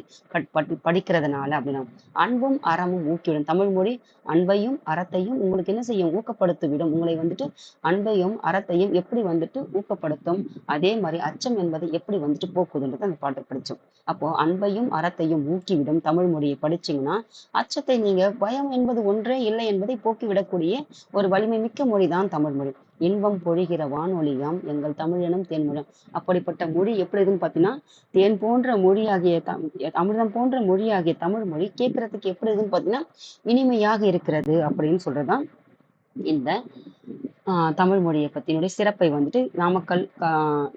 படிக்கிறதுனால அப்படின்னா அன்பும் அறமும் ஊக்கிவிடும். தமிழ் மொழி அன்பையும் அறத்தையும் உங்களுக்கு என்ன செய்யும்? ஊக்கப்படுத்தி விடும். உங்களை வந்துட்டு அன்பையும் அறத்தையும் எப்படி வந்துட்டு ஊக்கப்படுத்தும், அதே மாதிரி அச்சம் என்பதை எப்படி வந்துட்டு போக்குதுன்றது அந்த பாட்டை படிச்சோம். அப்போ அன்பையும் அறத்தையும் ஊக்கிவிடும் தமிழ் மொழியை படிச்சீங்கன்னா அச்சத்தை நீங்க பயம் என்பது ஒன்றே இல்லை என்பதை போக்கிவிடக்கூடிய ஒரு வலிமை மிக்க மொழிதான் தமிழ் மொழி. இன்பம் பொழிகிற வானொலியாம் எங்கள் தமிழ் எனும் தேன்மொழியாம். அப்படிப்பட்ட மொழி எப்படி இருக்குன்னு பார்த்தீங்கன்னா தேன் போன்ற மொழியாகிய அமிர்தம் போன்ற மொழியாகிய தமிழ் மொழி கேட்கறதுக்கு எப்படி இருக்குன்னு பார்த்தீங்கன்னா இனிமையாக இருக்கிறது அப்படின்னு சொல்றதுதான் இந்த தமிழ் மொழியை பத்தினுடைய சிறப்பை வந்துட்டு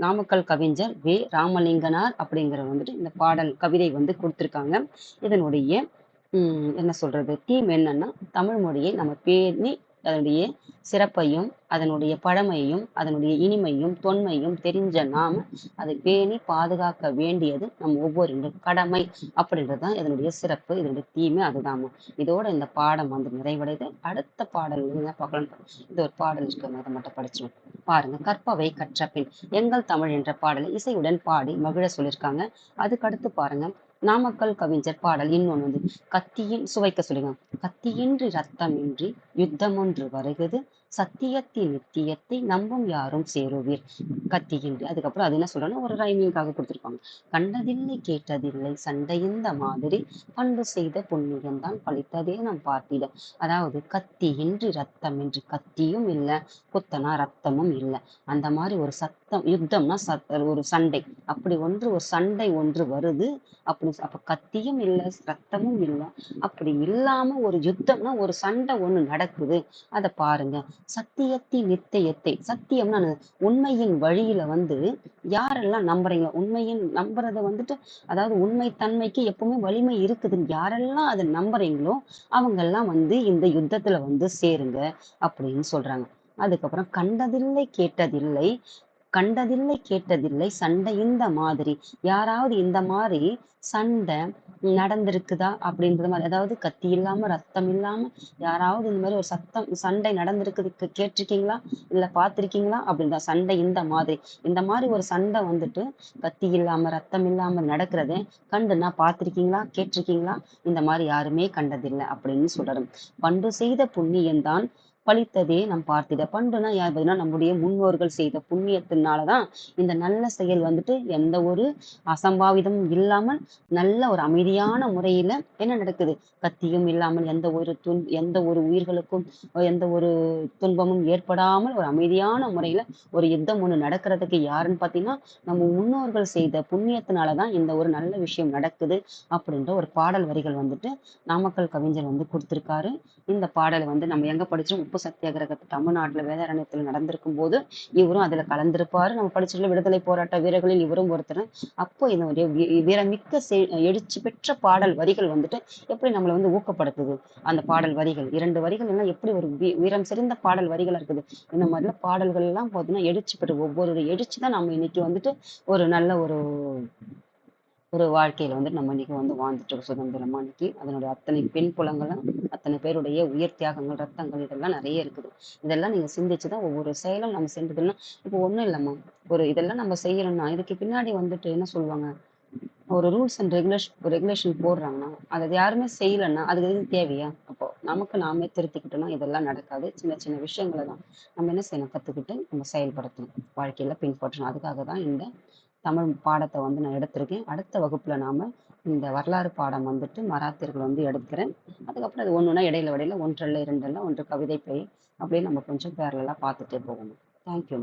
நாமக்கல் கவிஞர் ராமலிங்கனார் அப்படிங்கிற வந்துட்டு இந்த பாடல் கவிதை வந்து கொடுத்திருக்காங்க. இதனுடைய என்ன சொல்றது தீம் என்னன்னா தமிழ் மொழியை நம்ம பேணி அதனுடைய சிறப்பையும் அதனுடைய பழமையும் அதனுடைய இனிமையும் தொன்மையும் தெரிஞ்ச நாம அதை பேணி பாதுகாக்க வேண்டியது நம்ம ஒவ்வொரு கடமை அப்படின்றதுதான் இதனுடைய சிறப்பு. இதனுடைய தீமை அதுதான். இதோட இந்த பாடம் வந்து நிறைவடைது. அடுத்த பாடல் என்ன பார்க்கலாம்? இது ஒரு பாடல் இருக்கிற அதை மட்டும் படிச்சிடும் பாருங்க. கற்பவை கற்ற பின் எங்கள் தமிழ் என்ற பாடலை இசையுடன் பாடி மகிழ சொல்லியிருக்காங்க. அதுக்கடுத்து பாருங்க நாமக்கல் கவிஞர் பாடல் இன்னொன்று வந்து கத்தியின் சுவைக்க சொல்லுங்க. கத்தியின்றி ரத்தமின்றி யுத்தம் ஒன்று வருகிறது சத்தியத்தின் நித்தியத்தை நம்பும் யாரும் சேருவீர். கத்தியின்றி அதுக்கப்புறம் அது என்ன சொல்றேன்னா ஒரு ரைமிங்காக கொடுத்துருப்பாங்க. கண்டதில்லை கேட்டதில்லை சண்டை இந்த மாதிரி பண்டு செய்த புண்ணியம் தான் பழித்ததே நம் பார்த்திட. அதாவது கத்தியின்றி ரத்தமின்றி, கத்தியும் இல்லை குத்தனா ரத்தமும் இல்லை, அந்த மாதிரி ஒரு சத்தம் யுத்தம்னா ஒரு சண்டை, அப்படி ஒரு சண்டை ஒன்று வருது. அப்ப கத்தியும் இல்லை ரத்தமும் இல்லை, அப்படி இல்லாம ஒரு யுத்தம்னா ஒரு சண்டை ஒண்ணு நடக்குது. அதை பாருங்க. சத்தியத்தின் நித்தியத்தை, சத்தியம்னா உண்மையின் வழியில யாரெல்லாம் நம்புறீங்களோ, உண்மையின் நம்புறத அதாவது உண்மை தன்மைக்கு எப்பவுமே வலிமை இருக்குது, யாரெல்லாம் அதை நம்புறீங்களோ அவங்க எல்லாம் இந்த யுத்தத்துல சேருங்க அப்படின்னு சொல்றாங்க. அதுக்கப்புறம் கண்டதில்லை கேட்டதில்லை சண்டை இந்த மாதிரி, யாராவது இந்த மாதிரி சண்டை நடந்திருக்குதா அப்படின்றது மாதிரி, அதாவது கத்தி இல்லாம ரத்தம் இல்லாம யாராவது இந்த மாதிரி ஒரு சண்டை நடந்திருக்குது கேட்டிருக்கீங்களா இல்ல பார்த்திருக்கீங்களா அப்படின்ற சண்டை இந்த மாதிரி ஒரு சண்டை கத்தி இல்லாம ரத்தம் இல்லாம நடக்கிறதே கண்டுனா பார்த்திருக்கீங்களா கேட்டிருக்கீங்களா, இந்த மாதிரி யாருமே கண்டதில்லை அப்படின்னு சொல்றாரு. பண்டு செய்த புண்ணியம்தான் பழித்ததே நம் பார்த்திட. பண்டுனா யார் பார்த்தீங்கன்னா நம்முடைய முன்னோர்கள் செய்த புண்ணியத்தினாலதான் இந்த நல்ல செயல் எந்த ஒரு அசம்பாவிதமும் இல்லாமல் நல்ல ஒரு அமைதியான முறையில என்ன நடக்குது, கத்தியும் இல்லாமல் எந்த ஒரு உயிர்களுக்கும் எந்த ஒரு துன்பமும் ஏற்படாமல் ஒரு அமைதியான முறையில ஒரு யுத்தம் ஒண்ணு நடக்கிறதுக்கு யாருன்னு பார்த்தீங்கன்னா நம்ம முன்னோர்கள் செய்த புண்ணியத்தினாலதான் இந்த ஒரு நல்ல விஷயம் நடக்குது அப்படின்ற ஒரு பாடல் வரிகள் நாமக்கல் கவிஞர் கொடுத்திருக்காரு. இந்த பாடலை நம்ம எங்க படிச்சோம், உப்பு சத்தியாகிரகத்தை தமிழ்நாட்டுல வேதாரண்யத்துல நடந்திருக்கும் போது இவரும் அதுல கலந்திருப்பாரு. நம்ம படிச்சிருக்க விடுதலை போராட்ட வீரர்களில் இவரும் ஒருத்தர். அப்போ இதனுடைய வீரமிக்க எழுச்சி பெற்ற பாடல் வரிகள் எப்படி நம்மளை ஊக்கப்படுத்துது. அந்த பாடல் வரிகள் 2 வரிகள் எல்லாம் எப்படி ஒரு வீரம் செறிந்த பாடல் வரிகளா இருக்குது. இந்த மாதிரில பாடல்கள் எல்லாம் பார்த்தீங்கன்னா எழுச்சி பெற்று ஒவ்வொரு எழுச்சி தான் நம்ம இன்னைக்கு ஒரு நல்ல ஒரு வாழ்க்கையில நம்ம இன்னைக்கு வாழ்ந்துட்டு இருக்கோம் சுதந்திரமா. இன்னைக்கு அதனுடைய அத்தனை பின்புலங்களும் அத்தனை பேருடைய உயிர் தியாகங்கள் ரத்தங்கள் இதெல்லாம் நிறைய இருக்குது. இதெல்லாம் நீங்க சிந்திச்சுதான் ஒவ்வொரு செயலும் நம்ம செஞ்சதுன்னா இப்போ ஒண்ணும் இல்லம்மா, இதெல்லாம் நம்ம செய்யறோம்னா இதுக்கு பின்னாடி என்ன சொல்லுவாங்க, ஒரு ரூல்ஸ் அண்ட் ரெகுலேஷன் போடுறாங்கன்னா அதை யாருமே செய்யலைன்னா அதுக்கு எது தேவையா? அப்போ நமக்கு நாமே திருத்திக்கிட்டோம்னா இதெல்லாம் நடக்காது. சின்ன சின்ன விஷயங்களை தான் நம்ம என்ன செய்யணும், கத்துக்கிட்டு நம்ம செயல்படுத்தணும், வாழ்க்கையில பின்பற்றணும். அதுக்காக தான் இந்த தமிழ் பாடத்தை நான் எடுத்திருக்கேன். அடுத்த வகுப்புல நாம இந்த வரலாறு பாடம் மராத்தியர்கள் எடுக்கிறேன். அதுக்கப்புறம் அது ஒண்ணுன்னா இடையில ஒன்றல்ல இரண்டல்ல ஒன்று கவிதை பெய் அப்படின்னு நம்ம கொஞ்சம் பேரலா பார்த்துட்டே போகணும். தேங்க்யூ.